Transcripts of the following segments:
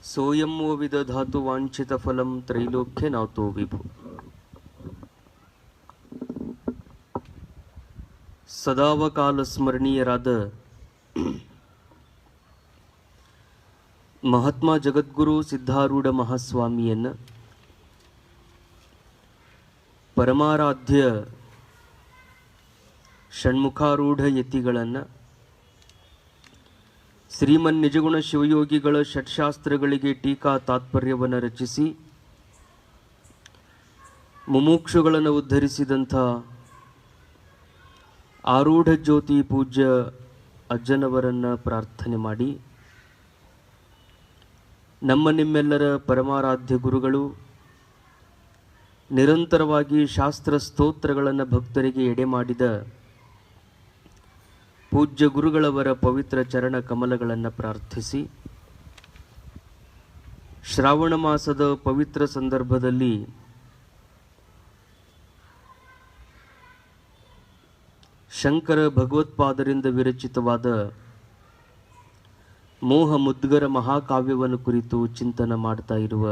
सोऽयं वो विदधातु वाञ्छितफलं त्रैलोक्ये नातो विभु। ಸದಾವಕಾಲ ಸ್ಮರಣೀಯರಾದ ಮಹಾತ್ಮ ಜಗದ್ಗುರು ಸಿದ್ಧಾರೂಢ ಮಹಾಸ್ವಾಮಿಯನ್ನು, ಪರಮಾರಾಧ್ಯ ಷಣ್ಮುಖಾರೂಢ ಯತಿಗಳನ್ನು, ಶ್ರೀಮನ್ ನಿಜಗುಣ ಶಿವಯೋಗಿಗಳ ಷಟ್ಶಾಸ್ತ್ರಗಳಿಗೆ ಟೀಕಾ ತಾತ್ಪರ್ಯವನ್ನು ರಚಿಸಿ ಮುಮುಕ್ಷುಗಳನ್ನು ಉದ್ಧರಿಸಿದಂಥ ಆರೂಢ ಜ್ಯೋತಿ ಪೂಜ್ಯ ಅಜ್ಜನವರನ್ನು ಪ್ರಾರ್ಥನೆ ಮಾಡಿ, ನಮ್ಮ ನಿಮ್ಮೆಲ್ಲರ ಪರಮಾರಾಧ್ಯ ಗುರುಗಳು ನಿರಂತರವಾಗಿ ಶಾಸ್ತ್ರ ಸ್ತೋತ್ರಗಳನ್ನು ಭಕ್ತರಿಗೆ ಎಡೆ ಮಾಡಿದ ಪೂಜ್ಯ ಗುರುಗಳವರ ಪವಿತ್ರ ಚರಣ ಕಮಲಗಳನ್ನು ಪ್ರಾರ್ಥಿಸಿ, ಶ್ರಾವಣ ಮಾಸದ ಪವಿತ್ರ ಸಂದರ್ಭದಲ್ಲಿ ಶಂಕರ ಭಗವತ್ಪಾದರಿಂದ ವಿರಚಿತವಾದ ಮೋಹ ಮುದ್ಗರ ಮಹಾಕಾವ್ಯವನ್ನು ಕುರಿತು ಚಿಂತನೆ ಮಾಡ್ತಾ ಇರುವ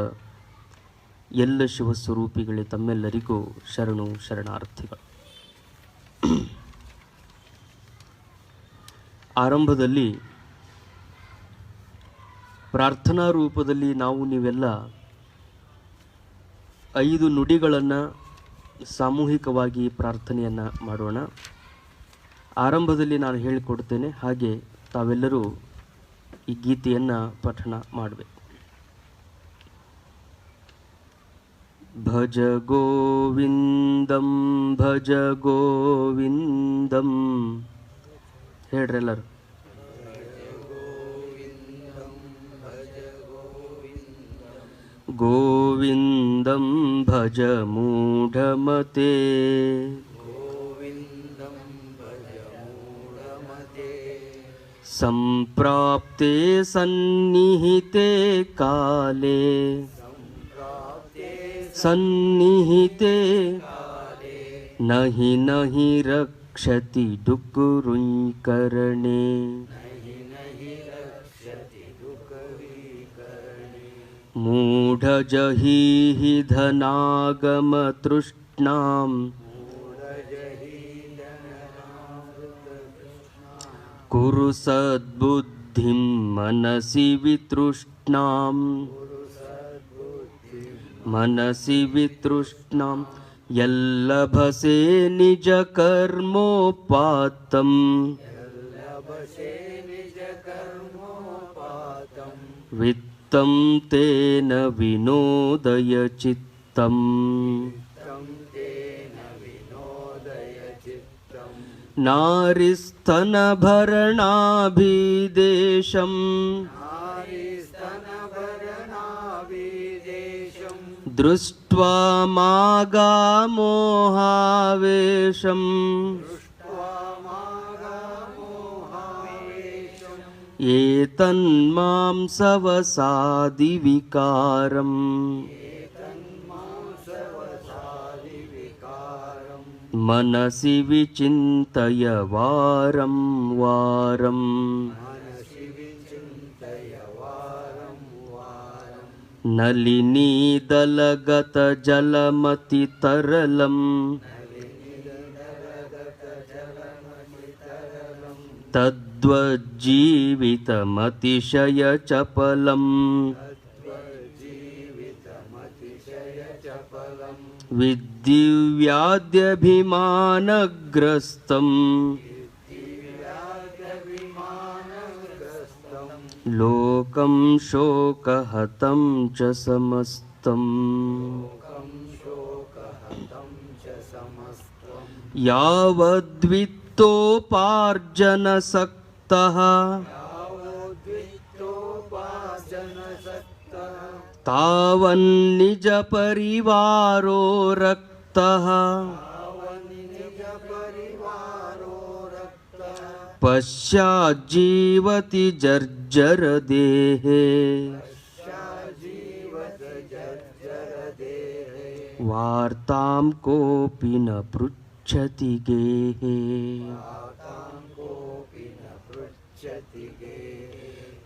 ಎಲ್ಲ ಶಿವಸ್ವರೂಪಿಗಳೇ ತಮ್ಮೆಲ್ಲರಿಗೂ ಶರಣು ಶರಣಾರ್ಥಿಗಳು. ಆರಂಭದಲ್ಲಿ ಪ್ರಾರ್ಥನಾ ರೂಪದಲ್ಲಿ ನಾವು ನೀವೆಲ್ಲ 5 ನುಡಿಗಳನ್ನು ಸಾಮೂಹಿಕವಾಗಿ ಪ್ರಾರ್ಥನೆಯನ್ನು ಮಾಡೋಣ. ಆರಂಭದಲ್ಲಿ ನಾನು ಹೇಳಿಕೊಡ್ತೇನೆ, ಹಾಗೆ ತಾವೆಲ್ಲರೂ ಈ ಗೀತೆಯನ್ನು ಪಠಣ ಮಾಡಬೇಕು. ಭಜ ಗೋವಿಂದಂ ಭಜ ಗೋವಿಂದಂ ಹೇಳ್ರೆಲ್ಲರು. ಗೋವಿಂದಂ ಭಜ ಮೂಢಮತೆ ಸಂಪ್ರಾಪ್ತೆ ಸನ್ನಿಹಿತೆ ಕಾಲೇ ಸನ್ನಿಹಿತೆ ನಹಿ ನಹಿ ರಕ್ಷತಿ ಡುಕುರುಂಕರಣೆ ಮೂಢ ಜಹೀಹಿ ಧನಾಗಮ ತೃಷ್ಣಾಂ ಕುರು ಸದ್ಬುದ್ಧಿಂ ಮನಸಿ ವಿತೃಷ್ಣಾಂ ಮನಸಿ ವಿತೃಷ್ಣಾಂ ಯಲ್ಲಭಸೆ ನಿಜ ಕರ್ಮೋಪಾತ್ತಂ ವಿತ್ತಂ ತೇನ ವಿನೋದಯ ಚಿತ್ತಂ ನಾರಿಸ್ತನಭರಣಾಭಿದೇಶಂ ದೃಷ್ಟ್ವಾ ಮಾಗಾಮೋಹಾವೇಶಂ ಏತನ್ಮಾಂ ಸವಸಾದಿ ವಿಕಾರಂ ಮನಸಿ ವಿಚಿಂತಯ ವಾರಂ ವಾರಂ ನಲಿನೀದಲಗತ ಜಲಮತಿ ತರಲಂ ತದ್ವಜ್ಜೀವಿತಮತಿಶಯ ಚಪಲಂ ವಿದ್ದಿವ್ಯಾದ್ಯಭಿಮಾನಗ್ರಸ್ತಂ ಲೋಕಂ ಶೋಕಹತಂ ಚ ಸಮಸ್ತಂ ಯಾವದ್ವಿತ್ತೋಪಾರ್ಜನಸಕ್ತಃ ತಾವನ್ನಿಜ ಪರಿವಾರೋ ರಕ್ತಃ ಪಶ್ಚಾಜ್ಜೀವತಿ ಜರ್ಜರ ದೇಹೇ ವಾರ್ತಾಂ ಕೋಪಿ ನ ಪೃಚ್ಛತಿ ಗೇಹೇ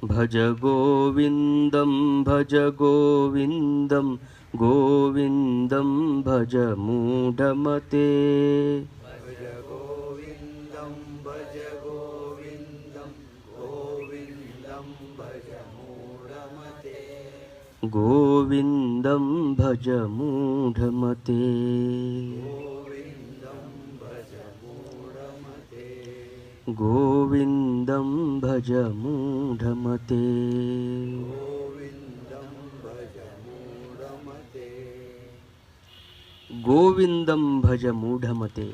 ಭಜ ಗೋವಿಂದಂ ಭಜ ಗೋವಿಂದಂ ಗೋವಿಂದಂ ಭಜ ಮೂಢಮತೆ. ಭಜ ಗೋವಿಂದಂ ಭಜ ಗೋವಿಂದಂ ಗೋವಿಂದಂ ಭಜ ಮೂಢಮತೆ. ಗೋವಿಂದಂ ಭಜ ಮೂಢಮತೆ. ಗೋವಿಂದಂ ಭಜ ಮೂಢಮತೆ. ಗೋವಿಂದಂ ಭಜ ಮೂಢಮತೆ.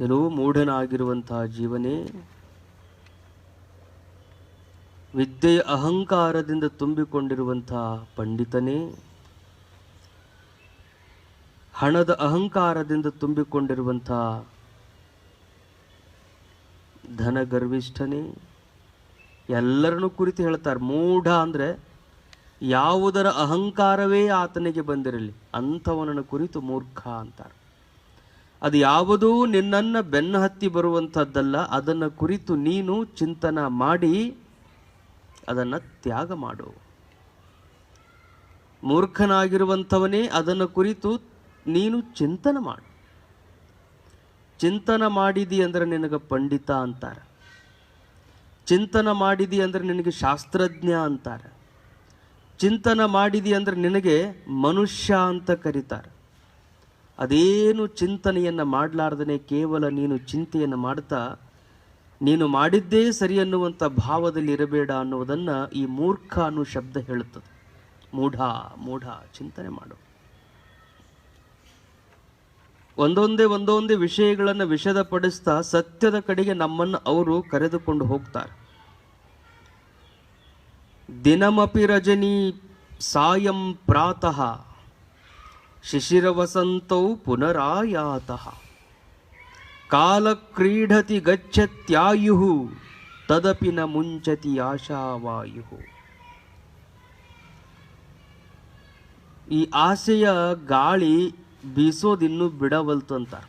ಏನೋ ಮೂಢನಾಗಿರುವಂತಹ ಜೀವನೇ, ವಿದ್ಯೆಯ ಅಹಂಕಾರದಿಂದ ತುಂಬಿಕೊಂಡಿರುವಂತಹ ಪಂಡಿತನೇ, ಹಣದ ಅಹಂಕಾರದಿಂದ ತುಂಬಿಕೊಂಡಿರುವಂತಹ ಧನಗರ್ವಿಷ್ಠನೇ, ಎಲ್ಲರನ್ನೂ ಕುರಿತು ಹೇಳ್ತಾರೆ. ಮೂಢ ಅಂದರೆ ಯಾವುದರ ಅಹಂಕಾರವೇ ಆತನಿಗೆ ಬಂದಿರಲಿ ಅಂಥವನನ್ನು ಕುರಿತು ಮೂರ್ಖ ಅಂತಾರೆ. ಅದು ಯಾವುದೂ ನಿನ್ನನ್ನು ಬೆನ್ನು ಹತ್ತಿ ಬರುವಂಥದ್ದಲ್ಲ. ಅದನ್ನು ಕುರಿತು ನೀನು ಚಿಂತನ ಮಾಡಿ ಅದನ್ನು ತ್ಯಾಗ ಮಾಡು. ಮೂರ್ಖನಾಗಿರುವಂಥವನೇ ಅದನ್ನು ಕುರಿತು ನೀನು ಚಿಂತನೆ ಮಾಡು. ಚಿಂತನ ಮಾಡಿದಿ ಅಂದರೆ ನಿನಗೆ ಪಂಡಿತ ಅಂತಾರೆ. ಚಿಂತನ ಮಾಡಿದಿ ಅಂದರೆ ನಿನಗೆ ಶಾಸ್ತ್ರಜ್ಞ ಅಂತಾರೆ. ಚಿಂತನ ಮಾಡಿದಿ ಅಂದರೆ ನಿನಗೆ ಮನುಷ್ಯ ಅಂತ ಕರೀತಾರೆ. ಅದೇನು ಚಿಂತನೆಯನ್ನು ಮಾಡಲಾರ್ದೇ ಕೇವಲ ನೀನು ಚಿಂತೆಯನ್ನು ಮಾಡ್ತಾ ನೀನು ಮಾಡಿದ್ದೇ ಸರಿ ಅನ್ನುವಂಥ ಭಾವದಲ್ಲಿ ಇರಬೇಡ ಅನ್ನುವುದನ್ನು ಈ ಮೂರ್ಖ ಅನ್ನೋ ಶಬ್ದ ಹೇಳುತ್ತದೆ. ಮೂಢ ಮೂಢ, ಚಿಂತನೆ ಮಾಡು. ಒಂದೊಂದೇ ವಿಷಯಗಳನ್ನು ವಿಷದಪಡಿಸ್ತಾ ಸತ್ಯದ ಕಡೆಗೆ ನಮ್ಮನ್ನು ಅವರು ಕರೆದುಕೊಂಡು ಹೋಗ್ತಾರೆ. ದಿನಮಪಿ ರಜನಿ ಸಾಯಂ ಪ್ರಾತಃ ಶಿಶಿರವಸಂತೌ ಪುನರಾಯಾತಃ ಕಾಲ ಕ್ರೀಡತಿ ಗಚ್ಚತ್ಯಾಯು ತದಪಿ ನ ಮುಂಚತಿ ಆಶಾವಾಯು. ಈ ಆಸೆಯ ಗಾಳಿ ಬೀಸೋದಿನ್ನೂ ಬಿಡವಲ್ತು ಅಂತಾರೆ.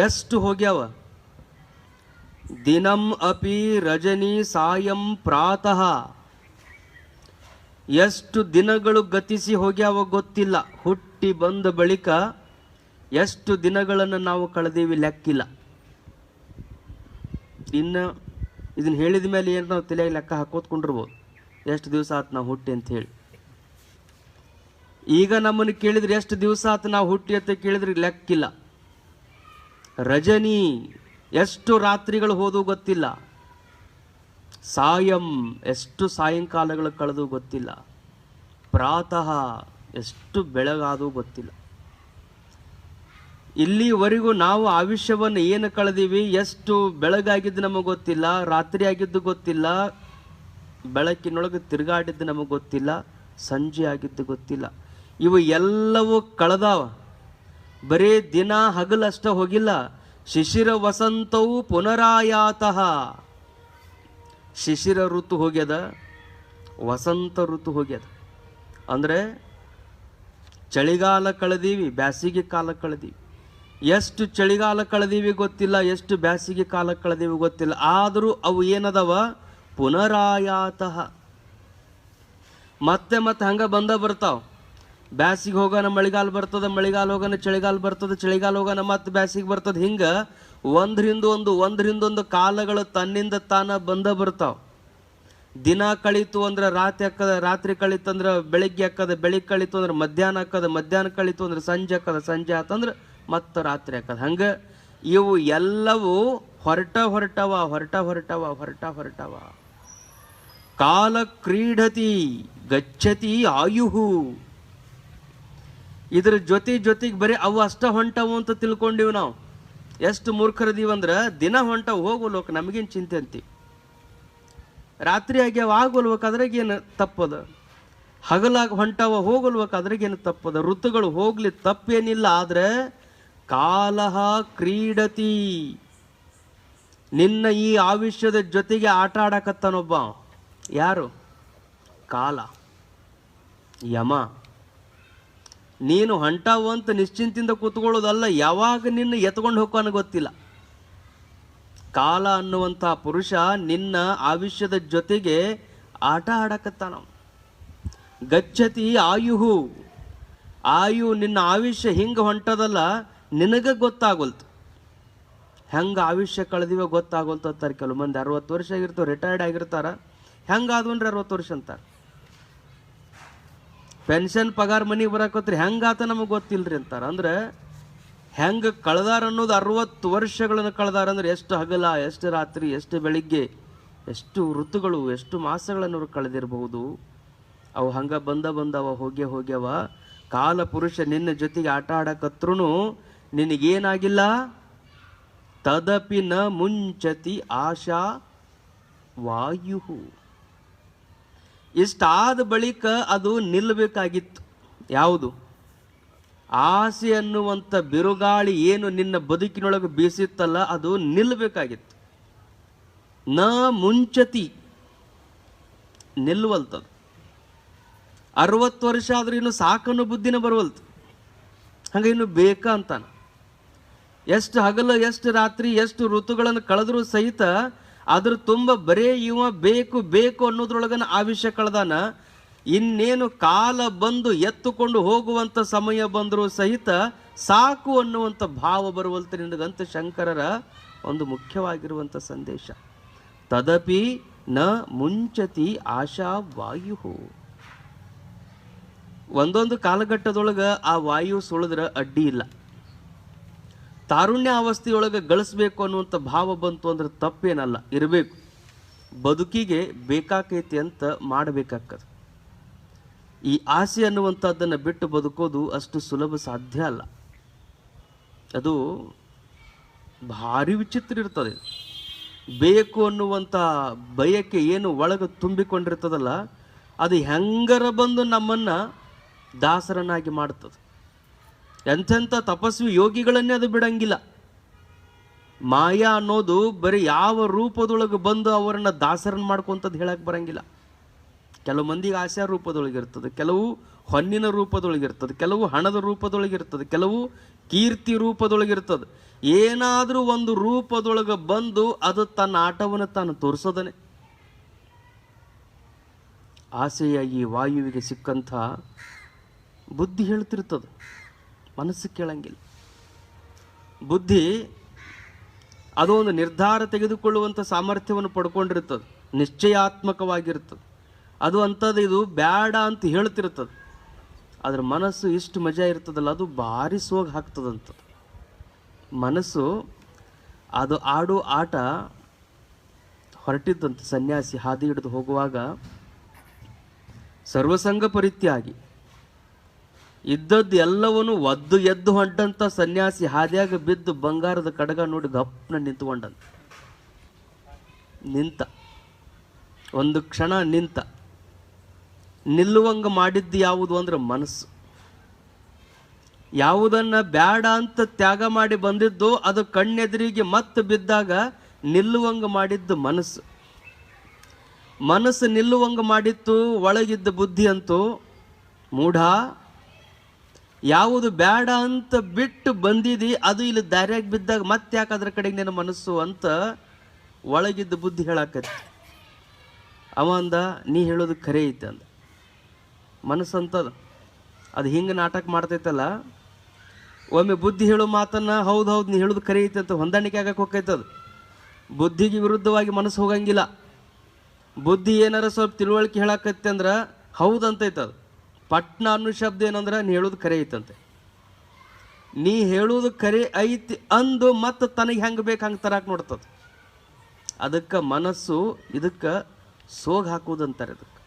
ಎಷ್ಟು ಹೋಗ್ಯಾವ? ದಿನಂ ಅಪಿ ರಜನಿ ಸಾಯಂ ಪ್ರಾತಃ. ಎಷ್ಟು ದಿನಗಳು ಗತಿಸಿ ಹೋಗ್ಯಾವ ಗೊತ್ತಿಲ್ಲ. ಹುಟ್ಟಿ ಬಂದ ಬಳಿಕ ಎಷ್ಟು ದಿನಗಳನ್ನು ನಾವು ಕಳೆದೀವಿ ಲೆಕ್ಕಿಲ್ಲ. ಇನ್ನು ಇದನ್ನು ಹೇಳಿದ ಮೇಲೆ ಏನು ನಾವು ತಲೆಯಾಗಿ ಲೆಕ್ಕ ಹಾಕೋತ್ಕೊಂಡಿರ್ಬೋದು, ಎಷ್ಟು ದಿವಸ ಆಯ್ತು ನಾವು ಹುಟ್ಟಿ ಅಂತ ಹೇಳಿ. ಈಗ ನಮ್ಮನ್ನು ಕೇಳಿದ್ರೆ ಎಷ್ಟು ದಿವಸ ಆಯ್ತು ನಾವು ಹುಟ್ಟಿ ಅಂತ ಕೇಳಿದ್ರೆ ಲೆಕ್ಕಿಲ್ಲ. ರಜನಿ, ಎಷ್ಟು ರಾತ್ರಿಗಳು ಹೋದು ಗೊತ್ತಿಲ್ಲ. ಸಾಯಂ, ಎಷ್ಟು ಸಾಯಂಕಾಲಗಳು ಕಳೆದು ಗೊತ್ತಿಲ್ಲ. ಪ್ರಾತಃ, ಎಷ್ಟು ಬೆಳಗಾದು ಗೊತ್ತಿಲ್ಲ. ಇಲ್ಲಿವರೆಗೂ ನಾವು ಆಯುಷ್ಯವನ್ನು ಏನು ಕಳೆದೀವಿ, ಎಷ್ಟು ಬೆಳಗಾಗಿದ್ದು ನಮಗೆ ಗೊತ್ತಿಲ್ಲ, ರಾತ್ರಿ ಆಗಿದ್ದು ಗೊತ್ತಿಲ್ಲ, ಬೆಳಕಿನೊಳಗೆ ತಿರುಗಾಡಿದ್ದು ನಮಗೆ ಗೊತ್ತಿಲ್ಲ, ಸಂಜೆ ಆಗಿದ್ದು ಗೊತ್ತಿಲ್ಲ. ಇವು ಎಲ್ಲವೂ ಕಳೆದಾವ. ಬರೀ ದಿನ ಹಗಲಷ್ಟ ಹೋಗಿಲ್ಲ. ಶಿಶಿರ ವಸಂತವು ಪುನರಾಯಾತಃ. ಶಿಶಿರ ಋತು ಹೋಗ್ಯದ, ವಸಂತ ಋತು ಹೋಗ್ಯದ. ಅಂದರೆ ಚಳಿಗಾಲ ಕಳೆದೀವಿ, ಬ್ಯಾಸಿಗೆ ಕಾಲ ಕಳೆದೀವಿ. ಎಷ್ಟು ಚಳಿಗಾಲ ಕಳೆದೀವಿ ಗೊತ್ತಿಲ್ಲ, ಎಷ್ಟು ಬ್ಯಾಸಿಗೆ ಕಾಲ ಕಳೆದೀವಿ ಗೊತ್ತಿಲ್ಲ. ಆದರೂ ಅವು ಏನದವ? ಪುನರಾಯಾತಃ. ಮತ್ತೆ ಮತ್ತೆ ಹಂಗೆ ಬರ್ತಾವ. ಬ್ಯಾಸಿಗೆ ಹೋಗೋಣ ಮಳೆಗಾಲ ಬರ್ತದೆ, ಮಳೆಗಾಲ ಹೋಗೋಣ ಚಳಿಗಾಲ ಬರ್ತದೆ, ಚಳಿಗಾಲ ಹೋಗೋಣ ಮತ್ತೆ ಬ್ಯಾಸಿಗೆ ಬರ್ತದೆ. ಹಿಂಗೆ ಒಂದ್ರಿಂದೊಂದು ಕಾಲಗಳು ತನ್ನಿಂದ ತಾನ ಬರ್ತಾವ. ದಿನ ಕಳೀತು ಅಂದ್ರೆ ರಾತ್ರಿ ಹಾಕದ, ರಾತ್ರಿ ಕಳೀತಂದ್ರೆ ಬೆಳಿಗ್ಗೆ ಹಾಕದ, ಬೆಳಿಗ್ಗೆ ಕಳೀತು ಅಂದ್ರೆ ಮಧ್ಯಾಹ್ನ ಹಾಕದ, ಮಧ್ಯಾಹ್ನ ಕಳೀತು ಅಂದ್ರೆ ಸಂಜೆ ಹಾಕದ, ಸಂಜೆ ಆತಂದ್ರೆ ಮತ್ತೆ ರಾತ್ರಿ ಹಾಕದ. ಹಂಗೆ ಇವು ಎಲ್ಲವೂ ಹೊರಟವ. ಕಾಲ ಕ್ರೀಡತಿ ಗಚ್ಚತಿ ಆಯುಹು. ಇದ್ರ ಜೊತೆಗೆ ಬರೀ ಅವು ಅಷ್ಟ ಹೊಂಟವು ಅಂತ ತಿಳ್ಕೊಂಡಿವಿ ನಾವು. ಎಷ್ಟು ಮೂರ್ಖರದೀವಂದ್ರೆ ದಿನ ಹೊಂಟವು, ಹೋಗೋಲ್ವಕ್ ನಮಗೇನು ಚಿಂತೆ ಅಂತೀವಿ. ರಾತ್ರಿ ಆಗ್ಯಾವ ಆಗೋಲ್ವಕ್ ಅದ್ರಾಗೇನು ತಪ್ಪದ. ಹಗಲಾಗ ಹೊಂಟವ ಹೋಗೋಲ್ವಕ್ ಅದ್ರಾಗೇನು ತಪ್ಪದ. ಋತುಗಳು ಹೋಗ್ಲಿ ತಪ್ಪೇನಿಲ್ಲ. ಆದರೆ ಕಾಲಹ ಕ್ರೀಡತಿ, ನಿನ್ನ ಈ ಆಯುಷ್ಯದ ಜೊತೆಗೆ ಆಟ ಆಡಕತ್ತಾನೊಬ್ಬ. ಯಾರು? ಕಾಲ, ಯಮ. ನೀನು ಹೊಂಟಾವು ಅಂತ ನಿಶ್ಚಿಂತಿಂದ ಕೂತ್ಕೊಳ್ಳೋದಲ್ಲ, ಯಾವಾಗ ನಿನ್ನ ಎತ್ಕೊಂಡು ಹೋಗೋನ ಗೊತ್ತಿಲ್ಲ. ಕಾಲ ಅನ್ನುವಂಥ ಪುರುಷ ನಿನ್ನ ಆಯುಷ್ಯದ ಜೊತೆಗೆ ಆಟ ಆಡಕತ್ತಾನ. ಗಚ್ಚತಿ ಆಯುಹು, ಆಯು ನಿನ್ನ ಆಯುಷ್ಯ ಹಿಂಗೆ ಹೊಂಟದಲ್ಲ ನಿನಗೆ ಗೊತ್ತಾಗೋಲ್ತು. ಹೆಂಗೆ ಆಯುಷ್ಯ ಕಳೆದಿವ ಗೊತ್ತಾಗೋಲ್ತು ಅಂತಾರೆ. ಕೆಲವು ಮಂದಿ 60 ವರ್ಷ ಆಗಿರ್ತಾವೆ, ರಿಟೈರ್ಡ್ ಆಗಿರ್ತಾರ. ಹೆಂಗಾದ್ವನ್ರಿ 60 ವರ್ಷ ಅಂತಾರೆ. ಪೆನ್ಷನ್ ಪಗಾರ ಮನೆಗೆ ಬರಾಕತ್ರಿ ಹೆಂಗಾತ ನಮಗೆ ಗೊತ್ತಿಲ್ರಿ ಅಂತಾರೆ. ಅಂದ್ರೆ ಹೆಂಗೆ ಕಳೆದಾರ ಅನ್ನೋದು 60 ವರ್ಷಗಳನ್ನು ಕಳೆದಾರ ಅಂದ್ರೆ ಎಷ್ಟು ಹಗಲ, ಎಷ್ಟು ರಾತ್ರಿ, ಎಷ್ಟು ಬೆಳಿಗ್ಗೆ, ಎಷ್ಟು ಋತುಗಳು, ಎಷ್ಟು ಮಾಸಗಳನ್ನು ಅವ್ರು ಕಳೆದಿರಬಹುದು. ಅವು ಹಂಗೆ ಬಂದವ ಹೋಗ್ಯವ. ಕಾಲ ಪುರುಷ ನಿನ್ನ ಜೊತೆಗೆ ಆಟ ಆಡಕತ್ರೂ ನಿನಗೇನಾಗಿಲ್ಲ. ತದಪಿ ನ ಮುಂಚತಿ ಆಶಾ ವಾಯು. ಇಷ್ಟಾದ ಬಳಿಕ ಅದು ನಿಲ್ಲಬೇಕಾಗಿತ್ತು. ಯಾವುದು? ಆಸೆ ಅನ್ನುವಂಥ ಬಿರುಗಾಳಿ ಏನು ನಿನ್ನ ಬದುಕಿನೊಳಗೆ ಬೀಸಿತ್ತಲ್ಲ ಅದು ನಿಲ್ಲಬೇಕಾಗಿತ್ತು. ನ ಮುಂಚತಿ, ನಿಲ್ಲುವಲ್ತದು. 60 ವರ್ಷ ಆದ್ರೂ ಇನ್ನು ಸಾಕನ್ನು ಬುದ್ಧಿನ ಬರುವಲ್ತು. ಹಂಗೆ ಇನ್ನು ಬೇಕಾ ಅಂತಾನ. ಎಷ್ಟು ಹಗಲು, ಎಷ್ಟು ರಾತ್ರಿ, ಎಷ್ಟು ಋತುಗಳನ್ನು ಕಳೆದ್ರೂ ಸಹಿತ ಅದ್ರ ತುಂಬ ಬರೇ ಇವ ಬೇಕು ಅನ್ನೋದ್ರೊಳಗನ ಆವಿಷ್ಯ ಕಳೆದಾನ. ಇನ್ನೇನು ಕಾಲ ಬಂದು ಎತ್ತುಕೊಂಡು ಹೋಗುವಂಥ ಸಮಯ ಬಂದರೂ ಸಹಿತ ಸಾಕು ಅನ್ನುವಂಥ ಭಾವ ಬರುವಲ್ತ ನಿನಗಂತ ಶಂಕರರ ಒಂದು ಮುಖ್ಯವಾಗಿರುವಂಥ ಸಂದೇಶ. ತದಪಿ ನ ಮುಂಚತಿ ಆಶಾ ವಾಯು. ಒಂದೊಂದು ಕಾಲಘಟ್ಟದೊಳಗೆ ಆ ವಾಯು ಸುಳಿದ್ರೆ ಅಡ್ಡಿ ಇಲ್ಲ. ತಾರುಣ್ಯ ಅವಸ್ಥೆಯೊಳಗೆ ಗಳಿಸ್ಬೇಕು ಅನ್ನುವಂಥ ಭಾವ ಬಂತು ಅಂದ್ರೆ ತಪ್ಪೇನಲ್ಲ, ಇರಬೇಕು. ಬದುಕಿಗೆ ಬೇಕಾಕೈತಿ ಅಂತ ಮಾಡಬೇಕಾಗ್ತದೆ. ಈ ಆಸೆ ಅನ್ನುವಂಥದ್ದನ್ನು ಬಿಟ್ಟು ಬದುಕೋದು ಅಷ್ಟು ಸುಲಭ ಸಾಧ್ಯ ಅಲ್ಲ. ಅದು ಭಾರಿ ವಿಚಿತ್ರ ಇರ್ತದೆ. ಬೇಕು ಅನ್ನುವಂಥ ಬಯಕೆ ಏನು ಒಳಗೆ ತುಂಬಿಕೊಂಡಿರ್ತದಲ್ಲ ಅದು ಹೆಂಗರ ಬಂದು ನಮ್ಮನ್ನು ದಾಸರನ್ನಾಗಿ ಮಾಡ್ತದೆ. ಎಂಥೆಂಥ ತಪಸ್ವಿ ಯೋಗಿಗಳನ್ನೇ ಅದು ಬಿಡಂಗಿಲ್ಲ. ಮಾಯಾ ಅನ್ನೋದು ಬರೀ ಯಾವ ರೂಪದೊಳಗೆ ಬಂದು ಅವರನ್ನು ದಾಸರನ್ನು ಮಾಡ್ಕೊಂತದ್ದು ಹೇಳಕ್ಕೆ ಬರಂಗಿಲ್ಲ. ಕೆಲವು ಮಂದಿಗೆ ಆಶಾ ರೂಪದೊಳಗಿರ್ತದೆ, ಕೆಲವು ಹೊನ್ನಿನ ರೂಪದೊಳಗಿರ್ತದೆ, ಕೆಲವು ಹಣದ ರೂಪದೊಳಗಿರ್ತದೆ, ಕೆಲವು ಕೀರ್ತಿ ರೂಪದೊಳಗಿರ್ತದೆ. ಏನಾದರೂ ಒಂದು ರೂಪದೊಳಗೆ ಬಂದು ಅದು ತನ್ನ ಆಟವನ್ನು ತಾನು ತೋರಿಸೋದನೆ. ಆಸೆಯ ಈ ವಾಯುವಿಗೆ ಸಿಕ್ಕಂಥ ಬುದ್ಧಿ ಹೇಳ್ತಿರ್ತದೆ, ಮನಸ್ಸು ಕೇಳಂಗಿಲ್ಲ. ಬುದ್ಧಿ ಅದು ಒಂದು ನಿರ್ಧಾರ ತೆಗೆದುಕೊಳ್ಳುವಂಥ ಸಾಮರ್ಥ್ಯವನ್ನು ಪಡ್ಕೊಂಡಿರ್ತದೆ, ನಿಶ್ಚಯಾತ್ಮಕವಾಗಿರ್ತದೆ. ಅದು ಅಂಥದ್ದು ಇದು ಬೇಡ ಅಂತ ಹೇಳ್ತಿರ್ತದೆ. ಅದ್ರ ಮನಸ್ಸು ಇಷ್ಟು ಮಜಾ ಇರ್ತದಲ್ಲ ಅದು ಭಾರಿ ಸೋಗ ಹಾಕ್ತದಂತ. ಮನಸ್ಸು ಅದು ಆಡೋ ಆಟ ಹೊರಟಿದ್ದಂತ ಸನ್ಯಾಸಿ ಹಾದಿ ಹಿಡಿದು ಹೋಗುವಾಗ ಸರ್ವಸಂಗ ಪರಿತ್ಯಾಗಿ ಇದ್ದದ್ದು ಎಲ್ಲವನ್ನೂ ಒದ್ದು ಎದ್ದು ಹೊಂಟಂತ ಸನ್ಯಾಸಿ ಹಾದಿಯಾಗ ಬಿದ್ದು ಬಂಗಾರದ ಕಡಗ ನೋಡಿ ಗಪ್ಪನ ನಿಂತುಕೊಂಡಂತ. ನಿಂತ ಒಂದು ಕ್ಷಣ ನಿಂತ. ನಿಲ್ಲುವಂಗ ಮಾಡಿದ್ದು ಯಾವುದು ಅಂದ್ರೆ ಮನಸ್ಸು. ಯಾವುದನ್ನ ಬ್ಯಾಡ ಅಂತ ತ್ಯಾಗ ಮಾಡಿ ಬಂದಿದ್ದು ಅದು ಕಣ್ಣೆದುರಿಗೆ ಮತ್ತೆ ಬಿದ್ದಾಗ ನಿಲ್ಲುವಂಗ ಮಾಡಿದ್ದು ಮನಸ್ಸು. ಮನಸ್ಸು ನಿಲ್ಲುವಂಗ ಮಾಡಿತ್ತು, ಒಳಗಿದ್ದ ಬುದ್ಧಿ ಅಂತೂ ಮೂಢ. ಯಾವುದು ಬೇಡ ಅಂತ ಬಿಟ್ಟು ಬಂದಿದಿ ಅದು ಇಲ್ಲಿ ದಾರಿಯಾಗಿ ಬಿದ್ದಾಗ ಮತ್ತೆ ಯಾಕೆ ಅದ್ರ ಕಡೆಗೆ ನಿನ್ನ ಮನಸ್ಸು ಅಂತ ಒಳಗಿದ್ದ ಬುದ್ಧಿ ಹೇಳಾಕತ್ತಿ. ಅವ ಅಂದ ನೀ ಹೇಳೋದು ಖರೆ ಐತೆ ಅಂದ. ಮನಸ್ಸಂತದ ಅದು ಹಿಂಗೆ ನಾಟಕ ಮಾಡ್ತೈತಲ್ಲ, ಒಮ್ಮೆ ಬುದ್ಧಿ ಹೇಳೋ ಮಾತನ್ನ ಹೌದು ನೀ ಹೇಳೋದು ಖರೆ ಐತೆ ಅಂತ ಹೊಂದಾಣಿಕೆ ಆಗಕ್ಕೆ ಹೋಗ್ತೈತದು. ಬುದ್ಧಿಗೆ ವಿರುದ್ಧವಾಗಿ ಮನಸ್ಸು ಹೋಗಂಗಿಲ್ಲ. ಬುದ್ಧಿ ಏನಾರ ಸ್ವಲ್ಪ ತಿಳುವಳಿಕೆ ಹೇಳಾಕತ್ತೆ ಅಂದ್ರೆ ಹೌದಂತೈತದು. ಪಟ್ನ ಅನ್ನೋ ಶಬ್ದ ಏನಂದ್ರೆ ನೀ ಹೇಳೋದು ಖರೆ ಐತಂತೆ. ನೀ ಹೇಳೋದು ಖರೆ ಐತಿ ಅಂದು ಮತ್ತು ತನಗೆ ಹೆಂಗೆ ಬೇಕು ಹಂಗೆ ತರಾಕ್ ನೋಡ್ತದೆ. ಅದಕ್ಕೆ ಮನಸ್ಸು ಇದಕ್ಕೆ ಸೋಗ ಹಾಕೋದಂತಾರೆ. ಅದಕ್ಕೆ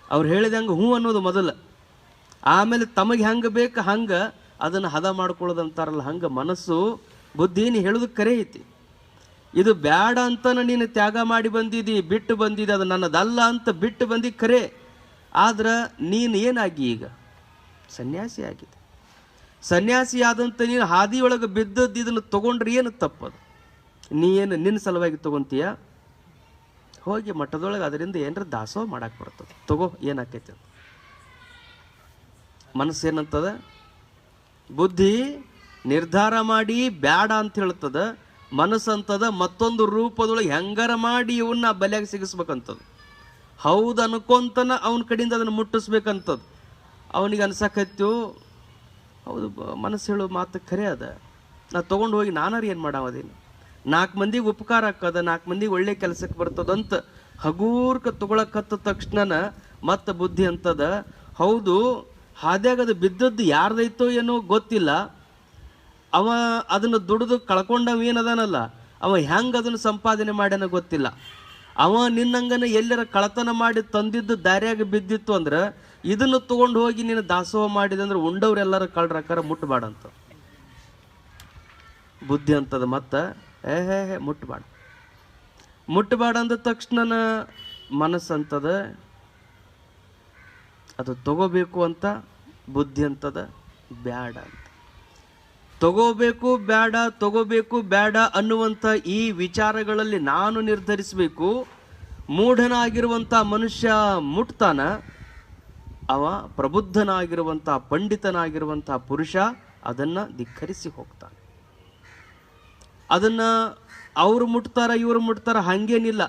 ಅವ್ರು ಹೇಳಿದಂಗೆ ಹ್ಞೂ ಅನ್ನೋದು ಮೊದಲು, ಆಮೇಲೆ ತಮಗೆ ಹೆಂಗೆ ಬೇಕು ಹಂಗೆ ಅದನ್ನು ಹದ ಮಾಡ್ಕೊಳ್ಳೋದಂತಾರಲ್ಲ, ಹಂಗೆ ಮನಸ್ಸು ಬುದ್ಧಿ ನೀ ಹೇಳೋದು ಖರೆ ಐತಿ, ಇದು ಬ್ಯಾಡ ಅಂತ ನೀನು ತ್ಯಾಗ ಮಾಡಿ ಬಂದಿದ್ದಿ, ಬಿಟ್ಟು ಬಂದಿದ್ದಿ, ಅದು ನನ್ನದಲ್ಲ ಅಂತ ಬಿಟ್ಟು ಬಂದಿ ಖರೆ. ಆದ್ರೆ ನೀನು ಏನಾಗಿ ಈಗ ಸನ್ಯಾಸಿ ಆಗಿದೆ. ಸನ್ಯಾಸಿ ಆದಂಥ ನೀನು ಹಾದಿಯೊಳಗೆ ಬಿದ್ದದ್ದು ಇದನ್ನು ತೊಗೊಂಡ್ರೆ ಏನು ತಪ್ಪದು? ನೀ ಏನು ನಿನ್ನ ಸಲುವಾಗಿ ತೊಗೊತೀಯ? ಹೋಗಿ ಮಠದೊಳಗೆ ಅದರಿಂದ ಏನರ ದಾಸೋಹ ಮಾಡಕ್ಕೆ ಬರ್ತದೆ, ತಗೋ ಏನಾಕೈತಿ ಅಂತ. ಮನಸ್ಸು ಏನಂತದ? ಬುದ್ಧಿ ನಿರ್ಧಾರ ಮಾಡಿ ಬ್ಯಾಡ ಅಂತ ಹೇಳ್ತದ, ಮನಸ್ಸಂತದ ಮತ್ತೊಂದು ರೂಪದೊಳಗೆ ಹೆಂಗಾರ ಮಾಡಿ ಇವನ್ನ ಬಲಿಯಾಗಿ ಸಿಗಿಸ್ಬೇಕಂತದ್ದು. ಹೌದು ಅನ್ಕೊಂತನ ಅವನ ಕಡೆಯಿಂದ ಅದನ್ನು ಮುಟ್ಟಿಸ್ಬೇಕಂತದ್ದು. ಅವನಿಗೆ ಅನ್ಸಕತ್ತು ಹೌದು ಮನಸ್ಸು ಹೇಳೋ ಮಾತು ಖರೆ ಅದ, ನಾ ತೊಗೊಂಡು ಹೋಗಿ ನಾನಾರು ಏನು ಮಾಡಾವದೇನು, 4 ಮಂದಿಗೆ ಉಪಕಾರ ಆಕ್ಕದ, 4 ಮಂದಿಗೆ ಒಳ್ಳೆ ಕೆಲಸಕ್ಕೆ ಬರ್ತದಂತ ಹಗೂರ್ಕ ತೊಗೊಳಕತ್ತ ತಕ್ಷಣ ಮತ್ತೆ ಬುದ್ಧಿ ಅಂತದ ಹೌದು ಹಾದ್ಯಾಗ ಅದು ಬಿದ್ದದ್ದು ಯಾರ್ದೈತೋ ಏನೋ ಗೊತ್ತಿಲ್ಲ, ಅವ ಅದನ್ನು ದುಡಿದು ಕಳ್ಕೊಂಡವ ಏನದಾನಲ್ಲ ಅವ ಹೆಂಗೆ ಅದನ್ನು ಸಂಪಾದನೆ ಮಾಡ್ಯಾನ ಗೊತ್ತಿಲ್ಲ. ಅವ ನಿನ್ನಂಗನ ಎಲ್ಲರ ಕಳತನ ಮಾಡಿ ತಂದಿದ್ದು ದಾರಿಯಾಗ ಬಿದ್ದಿತ್ತು ಅಂದ್ರೆ ಇದನ್ನು ತಗೊಂಡು ಹೋಗಿ ನೀನು ದಾಸೋಹ ಮಾಡಿದಂದ್ರೆ ಉಂಡವ್ರೆಲ್ಲರ ಕಳ್ರಕ್ಕಾರ ಮುಟ್ಟಬಾರ್ದಂತ ಬುದ್ಧಿ ಅಂತದ. ಮತ್ತೆ ಮುಟ್ಟಬೇಡ ಅಂದ ತಕ್ಷಣ ಮನಸ್ಸಂತದ ಅದು ತಗೋಬೇಕು ಅಂತ, ಬುದ್ಧಿ ಅಂತದ ಬ್ಯಾಡ ಅಂತ. ತಗೋಬೇಕು ಬೇಡ ಅನ್ನುವಂಥ ಈ ವಿಚಾರಗಳಲ್ಲಿ ನಾನು ನಿರ್ಧರಿಸಬೇಕು. ಮೂಢನಾಗಿರುವಂಥ ಮನುಷ್ಯ ಮುಟ್ತಾನ, ಅವ ಪ್ರಬುದ್ಧನಾಗಿರುವಂಥ ಪಂಡಿತನಾಗಿರುವಂಥ ಪುರುಷ ಅದನ್ನು ಧಿಕ್ಕರಿಸಿ ಹೋಗ್ತಾನೆ. ಅದನ್ನು ಅವರು ಮುಟ್ತಾರ ಇವರು ಮುಟ್ತಾರ ಹಾಗೇನಿಲ್ಲ,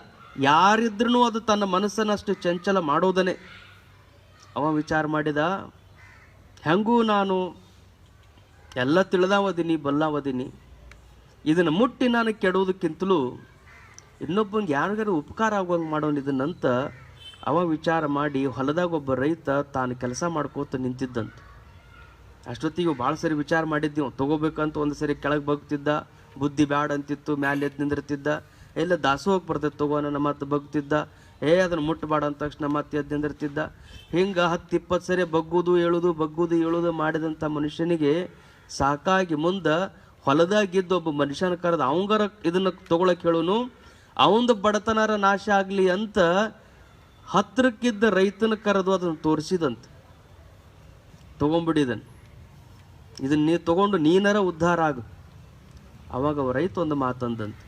ಯಾರಿದ್ರೂ ಅದು ತನ್ನ ಮನಸ್ಸನ್ನಷ್ಟು ಚಂಚಲ ಮಾಡೋದನೇ. ಅವ ವಿಚಾರ ಮಾಡಿದ, ಹೆಂಗೂ ನಾನು ಎಲ್ಲ ತಿಳಿದಾವದೀನಿ ಬಲ್ಲಾವದೀನಿ, ಇದನ್ನು ಮುಟ್ಟಿ ನಾನು ಕೆಡೋದಕ್ಕಿಂತಲೂ ಇನ್ನೊಬ್ಬಂಗೆ ಯಾರಿಗಾರು ಉಪಕಾರ ಆಗುವಂಗೆ ಮಾಡೋನು ಇದನ್ನಂತ ಅವ ವಿಚಾರ ಮಾಡಿ ಹೊಲದಾಗ ಒಬ್ಬ ರೈತ ತಾನು ಕೆಲಸ ಮಾಡ್ಕೋತ ನಿಂತಿದ್ದಂತ. ಅಷ್ಟೊತ್ತಿಗೆ ಭಾಳ ಸರಿ ವಿಚಾರ ಮಾಡಿದ್ದೀವಿ, ತೊಗೋಬೇಕಂತ ಒಂದು ಸರಿ ಕೆಳಗೆ ಬಗ್ತಿದ್ದ, ಬುದ್ಧಿ ಬ್ಯಾಡ ಅಂತಿತ್ತು, ಮ್ಯಾಲೆ ಎದ್ದು ನಿಂದಿರ್ತಿದ್ದ, ಎಲ್ಲ ದಾಸೋಹಕ್ಕೆ ಬರ್ತೈತೆ ತಗೋನ ಮತ್ತೆ ಬಗ್ತಿದ್ದ, ಅದನ್ನು ಮುಟ್ಟಬೇಡ ಅಂದ ತಕ್ಷಣ ಮತ್ತೆ ಎದ್ದು ನಿಂದಿರ್ತಿದ್ದ. ಹಿಂಗೆ 10-20 ಸರಿ ಬಗ್ಗುದು ಏಳುದು ಮಾಡಿದಂಥ ಮನುಷ್ಯನಿಗೆ ಸಾಕಾಗಿ ಮುಂದೆ ಹೊಲದಾಗಿದ್ದ ಒಬ್ಬ ಮನುಷ್ಯನ ಕರೆದು ಅವಂಗಾರ ಇದನ್ನು ತೊಗೊಳಕ್ಕೆ ಹೇಳುನು, ಅವಂದು ಬಡತನಾರ ನಾಶ ಆಗಲಿ ಅಂತ ಹತ್ರಕ್ಕಿದ್ದ ರೈತನ ಕರೆದು ಅದನ್ನು ತೋರಿಸಿದಂತೆ. ತೊಗೊಂಬಿಡಿದನು, ಇದನ್ನು ನೀ ತೊಗೊಂಡು ನೀನಾರ ಉದ್ಧಾರ ಆಗು. ಅವಾಗ ಅವ ರೈತ ಒಂದು ಮಾತಂದಂತೆ,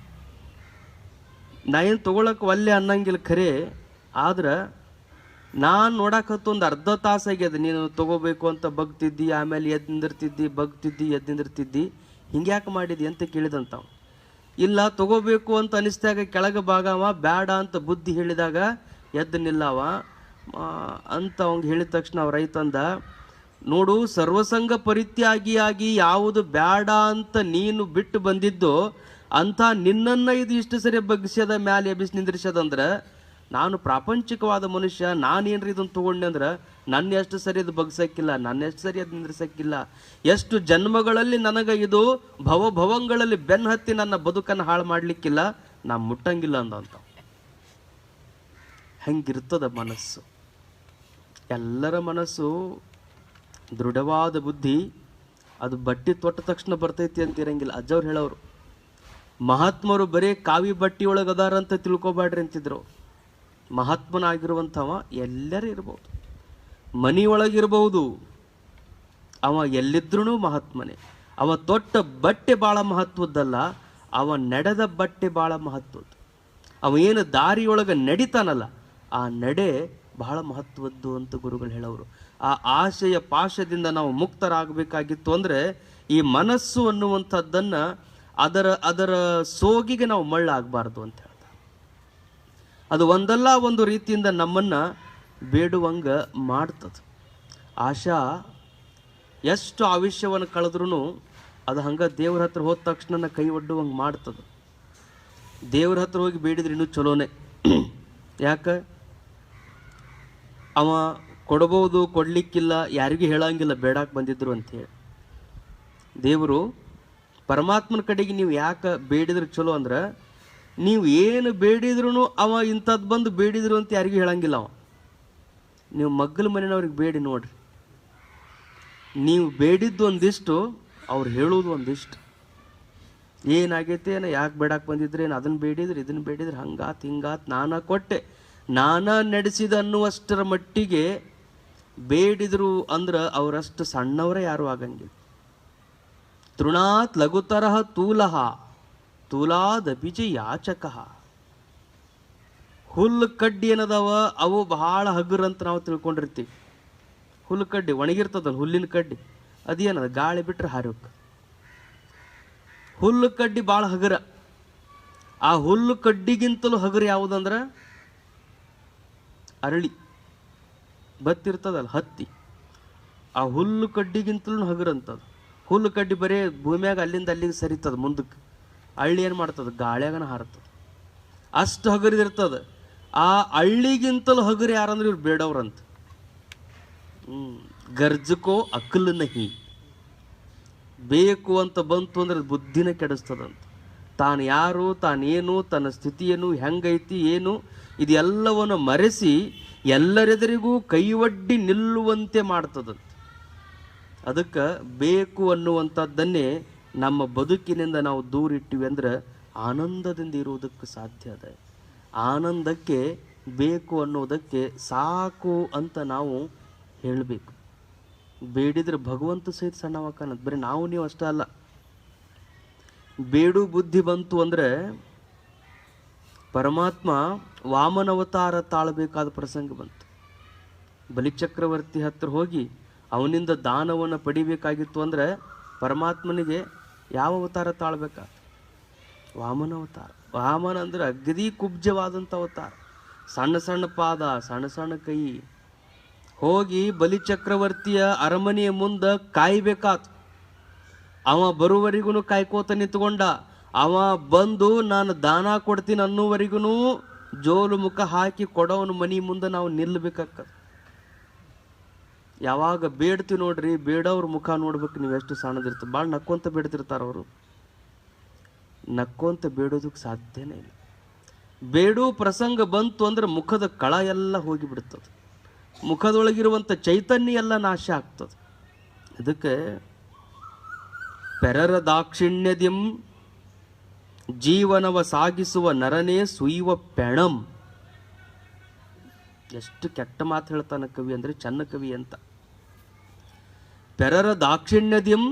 ನಾ ಏನು ತೊಗೊಳಕ್ಕೆ ಒಲ್ಲೆ ಅನ್ನಂಗಿಲ್ಲ ಖರೆ, ಆದ್ರೆ ನಾನು ನೋಡಕತ್ತು ಒಂದು ಅರ್ಧ ತಾಸಾಗ್ಯದ ನೀನು ತೊಗೋಬೇಕು ಅಂತ ಬಗ್ತಿದ್ದಿ, ಆಮೇಲೆ ಎದ್ದು ನಿಂದಿರ್ತಿದ್ದಿ, ಎದ್ದು ನಿಂದಿರ್ತಿದ್ದಿ, ಹಿಂಗ್ಯಾಕೆ ಮಾಡಿದ್ದಿ ಅಂತ ಕೇಳಿದಂತಾವ. ಇಲ್ಲ ತೊಗೋಬೇಕು ಅಂತ ಅನಿಸ್ದಾಗ ಕೆಳಗೆ ಭಾಗವ ಬೇಡ ಅಂತ ಬುದ್ಧಿ ಹೇಳಿದಾಗ ಎದ್ದು ನಿಲ್ಲವ ಅಂತ ಅವಂಗೆ ಹೇಳಿದ ತಕ್ಷಣ ಅವ ರೈತಂದ, ನೋಡು ಸರ್ವಸಂಗ ಪರಿತ್ಯಾಗಿಯಾಗಿ ಯಾವುದು ಬೇಡ ಅಂತ ನೀನು ಬಿಟ್ಟು ಬಂದಿದ್ದೋ ಅಂತ ನಿನ್ನನ್ನು ಇದು ಇಷ್ಟು ಸರಿ ಬಗ್ಸ್ಯದ ಮ್ಯಾಲೆ ಎಬ್ಬಿಸಿ ನಿಂದ್ರಿಸದಂದ್ರೆ ನಾನು ಪ್ರಾಪಂಚಿಕವಾದ ಮನುಷ್ಯ, ನಾನೇನ್ರಿ ಇದನ್ನು ತೊಗೊಂಡೆ ಅಂದ್ರೆ ನನ್ನ ಎಷ್ಟು ಸರಿ ಅದು ಬಗ್ಸಕ್ಕಿಲ್ಲ, ನನ್ನ ಎಷ್ಟು ಸರಿ ಅದು ನಿಂದ್ರಿಸಕ್ಕಿಲ್ಲ, ಎಷ್ಟು ಜನ್ಮಗಳಲ್ಲಿ ನನಗೆ ಇದು ಭವಗಳಲ್ಲಿ ಬೆನ್ನು ಹತ್ತಿ ನನ್ನ ಬದುಕನ್ನು ಹಾಳು ಮಾಡಲಿಕ್ಕಿಲ್ಲ, ನಾ ಮುಟ್ಟಂಗಿಲ್ಲ ಅಂದಂತ. ಹೆಂಗಿರ್ತದ ಮನಸ್ಸು, ಎಲ್ಲರ ಮನಸ್ಸು ದೃಢವಾದ ಬುದ್ಧಿ ಅದು ಬಟ್ಟೆ ತೊಟ್ಟ ತಕ್ಷಣ ಬರ್ತೈತಿ ಅಂತ ಇರಂಗಿಲ್ಲ. ಅಜ್ಜವ್ರು ಹೇಳೋರು, ಮಹಾತ್ಮರು ಬರೀ ಕಾವಿ ಬಟ್ಟೆ ಒಳಗೆ ಅದಾರಂತ ತಿಳ್ಕೊಬೇಡ್ರಿ ಅಂತಿದ್ರು. ಮಹಾತ್ಮನಾಗಿರುವಂಥವ ಎಲ್ಲರೂ ಇರ್ಬೋದು, ಮನೆಯೊಳಗಿರ್ಬೋದು, ಅವ ಎಲ್ಲಿದ್ರೂ ಮಹಾತ್ಮನೇ. ಅವ ತೊಟ್ಟ ಬಟ್ಟೆ ಭಾಳ ಮಹತ್ವದ್ದಲ್ಲ, ಅವ ನಡೆದ ಬಟ್ಟೆ ಭಾಳ ಮಹತ್ವದ್ದು. ಅವ ಏನು ದಾರಿಯೊಳಗೆ ನಡಿತಾನಲ್ಲ ಆ ನಡೆ ಬಹಳ ಮಹತ್ವದ್ದು ಅಂತ ಗುರುಗಳು ಹೇಳೋರು. ಆ ಆಶಯ ಪಾಶದಿಂದ ನಾವು ಮುಕ್ತರಾಗಬೇಕಾಗಿತ್ತು ಅಂದರೆ ಈ ಮನಸ್ಸು ಅನ್ನುವಂಥದ್ದನ್ನು ಅದರ ಸೋಗಿಗೆ ನಾವು ಮಳ್ಳಾಗಬಾರ್ದು ಅಂತ ಹೇಳ್ತಾರೆ. ಅದು ಒಂದಲ್ಲ ಒಂದು ರೀತಿಯಿಂದ ನಮ್ಮನ್ನು ಬೇಡುವಂಗೆ ಮಾಡ್ತದೆ. ಆಶಾ ಎಷ್ಟು ಆವಿಷ್ಯವನ್ನು ಕಳೆದ್ರೂ ಅದು ಹಂಗೆ ದೇವ್ರ ಹತ್ರ ಹೋದ ತಕ್ಷಣ ಕೈ ಒಡ್ಡುವಂಗೆ ಮಾಡ್ತದೆ. ದೇವ್ರ ಹತ್ರ ಹೋಗಿ ಬೇಡಿದ್ರೆ ಇನ್ನೂ ಚಲೋನೆ. ಯಾಕೆ ಅವ ಕೊಡ್ಬೋದು, ಕೊಡ್ಲಿಕ್ಕಿಲ್ಲ, ಯಾರಿಗೂ ಹೇಳಂಗಿಲ್ಲ ಬೇಡಕ್ಕೆ ಬಂದಿದ್ರು ಅಂಥೇಳಿ. ದೇವರು ಪರಮಾತ್ಮನ ಕಡೆಗೆ ನೀವು ಯಾಕೆ ಬೇಡಿದ್ರೆ ಚಲೋ ಅಂದ್ರೆ ನೀವು ಏನು ಬೇಡಿದ್ರು ಅವ ಇಂಥದ್ದು ಬಂದು ಬೇಡಿದ್ರು ಅಂತ ಯಾರಿಗೂ ಹೇಳಂಗಿಲ್ಲ. ಅವ ನೀವು ಮಗ್ಗಲ ಮನೆಯವ್ರಿಗೆ ಬೇಡಿ ನೋಡ್ರಿ, ನೀವು ಬೇಡಿದ್ದು ಒಂದಿಷ್ಟು, ಅವ್ರು ಹೇಳೋದು ಒಂದಿಷ್ಟು. ಏನಾಗೈತೆ ಏನೋ, ಯಾಕೆ ಬೇಡಕ್ಕೆ ಬಂದಿದ್ರೆ ಏನು, ಅದನ್ನು ಬೇಡಿದ್ರೆ ಇದನ್ನು ಬೇಡಿದ್ರೆ ಹಂಗಾತ್ ಹಿಂಗಾತ್, ನಾನಾ ಕೊಟ್ಟೆ ನಾನಾ ನಡೆಸಿದ ಅನ್ನುವಷ್ಟರ ಮಟ್ಟಿಗೆ ಬೇಡಿದ್ರು ಅಂದ್ರೆ ಅವರಷ್ಟು ಸಣ್ಣವರೇ ಯಾರು ಆಗಂಗಿಲ್ಲ. ತೃಣಾತ್ ಲಘುತರಹ ತೂಲಹ ತೂಲಾದಪಿಚ ಯಾಚಕಃ. ಹುಲ್ಲು ಕಡ್ಡಿ ಏನದಾವ ಅವು ಬಹಳ ಹಗುರಂತ ನಾವು ತಿಳ್ಕೊಂಡಿರ್ತೀವಿ. ಹುಲ್ಲು ಕಡ್ಡಿ ಒಣಗಿರ್ತದಲ್ಲ, ಹುಲ್ಲಿನ ಕಡ್ಡಿ ಅದೇನದ ಗಾಳಿ ಬಿಟ್ರೆ ಹಾರೋಕ್. ಹುಲ್ಲು ಕಡ್ಡಿ ಭಾಳ ಹಗುರ, ಆ ಹುಲ್ಲು ಕಡ್ಡಿಗಿಂತಲೂ ಹಗರು ಯಾವುದಂದ್ರೆ ಅರಳಿ ಬತ್ತಿರ್ತದಲ್ಲ ಹತ್ತಿ, ಆ ಹುಲ್ಲು ಕಡ್ಡಿಗಿಂತಲೂ ಹಗರಂತದ. ಹುಲ್ಲು ಕಡ್ಡಿ ಬರೀ ಭೂಮಿಯಾಗ ಅಲ್ಲಿಂದ ಅಲ್ಲಿಗೆ ಸರಿತದ ಮುಂದಕ್ಕೆ, ಹಳ್ಳಿ ಏನು ಮಾಡ್ತದೆ ಗಾಳ್ಯಾಗನ ಹಾರ್ತದೆ, ಅಷ್ಟು ಹಗರಿದಿರ್ತದ. ಆ ಹಳ್ಳಿಗಿಂತಲೂ ಹಗರು ಯಾರಂದ್ರೆ ಇವ್ರು ಬೇಡವ್ರಂತ. ಗರ್ಜಕೋ ಅಕಲ್ ನಹಿ, ಬೇಕು ಅಂತ ಬಂತು ಅಂದ್ರೆ ಬುದ್ಧಿನ ಕೆಡಿಸ್ತದಂತ. ತಾನು ಯಾರು, ತಾನೇನು, ತನ್ನ ಸ್ಥಿತಿ ಏನು, ಹೆಂಗೈತಿ ಏನು, ಇದೆಲ್ಲವನ್ನು ಮರೆಸಿ ಎಲ್ಲರೆದುರಿಗೂ ಕೈವಡ್ಡಿ ನಿಲ್ಲುವಂತೆ ಮಾಡ್ತದಂತ. ಅದಕ್ಕೆ ಬೇಕು ಅನ್ನುವಂಥದ್ದನ್ನೇ ನಮ್ಮ ಬದುಕಿನಿಂದ ನಾವು ದೂರಿಟ್ಟಿವಿ ಅಂದ್ರೆ ಆನಂದದಿಂದ ಇರುವುದಕ್ಕೆ ಸಾಧ್ಯ ಅದ. ಆನಂದಕ್ಕೆ ಬೇಕು ಅನ್ನೋದಕ್ಕೆ ಸಾಕು ಅಂತ ನಾವು ಹೇಳಬೇಕು. ಬೇಡಿದ್ರೆ ಭಗವಂತ ಸಹಿತ ಸಣ್ಣವಾಕನಂತ. ಬರೀ ನಾವು ನೀವು ಅಷ್ಟೇ ಅಲ್ಲ, ಬೇಡು ಬುದ್ಧಿ ಬಂತು ಅಂದರೆ ಪರಮಾತ್ಮ ವಾಮನವತಾರ ತಾಳಬೇಕಾದ ಪ್ರಸಂಗ ಬಂತು. ಬಲಿಚಕ್ರವರ್ತಿ ಹತ್ರ ಹೋಗಿ ಅವನಿಂದ ದಾನವನ್ನು ಪಡಿಬೇಕಾಗಿತ್ತು ಅಂದರೆ ಪರಮಾತ್ಮನಿಗೆ ಯಾವ ಅವತಾರ ತಾಳ್ಬೇಕಾ? ವಾಮನ ಅವತಾರ. ವಾಮನ ಅಂದ್ರೆ ಅಗದಿ ಕುಬ್ಜವಾದಂಥ ಅವತಾರ, ಸಣ್ಣ ಸಣ್ಣ ಪಾದ, ಸಣ್ಣ ಸಣ್ಣ ಕೈ. ಹೋಗಿ ಬಲಿಚಕ್ರವರ್ತಿಯ ಅರಮನೆಯ ಮುಂದೆ ಕಾಯ್ಬೇಕಾತು. ಅವ ಬರುವವರೆಗೂ ಕಾಯ್ಕೋತ ನಿಂತ್ಕೊಂಡ. ಅವ ಬಂದು ನಾನು ದಾನ ಕೊಡ್ತೀನಿ ಅನ್ನೋವರೆಗೂ ಜೋಲು ಮುಖ ಹಾಕಿ ಕೊಡೋವನ ಮನೆ ಮುಂದೆ ನಾವು ನಿಲ್ಲಬೇಕಾಗ್ತದೆ. ಯಾವಾಗ ಬೇಡ್ತೀವಿ ನೋಡ್ರಿ, ಬೇಡವ್ರ ಮುಖ ನೋಡ್ಬೇಕು ನೀವು, ಎಷ್ಟು ಸಣ್ಣದಿರ್ತದೆ. ಭಾಳ ನಕ್ಕೊಂತ ಬೇಡ್ತಿರ್ತಾರ ಅವರು. ನಕ್ಕೊಂತ ಬೇಡೋದಕ್ಕೆ ಸಾಧ್ಯನೇ ಇಲ್ಲ. ಬೇಡೋ ಪ್ರಸಂಗ ಬಂತು ಅಂದ್ರೆ ಮುಖದ ಕಳ ಎಲ್ಲ ಹೋಗಿಬಿಡ್ತದೆ, ಮುಖದೊಳಗಿರುವಂಥ ಚೈತನ್ಯ ಎಲ್ಲ ನಾಶ ಆಗ್ತದೆ. ಅದಕ್ಕೆ ಪೆರರ ದಾಕ್ಷಿಣ್ಯದಿಂ ಜೀವನವ ಸಾಗಿಸುವ ನರನೇ ಸುಯ್ಯುವ ಪೆಣಂ. ಎಷ್ಟು ಕೆಟ್ಟ ಮಾತು ಹೇಳ್ತಾನೆ ಕವಿ ಅಂದರೆ ಚನ್ನ ಕವಿ ಅಂತ. ಪೆರರ ದಾಕ್ಷಿಣ್ಯದಿಂ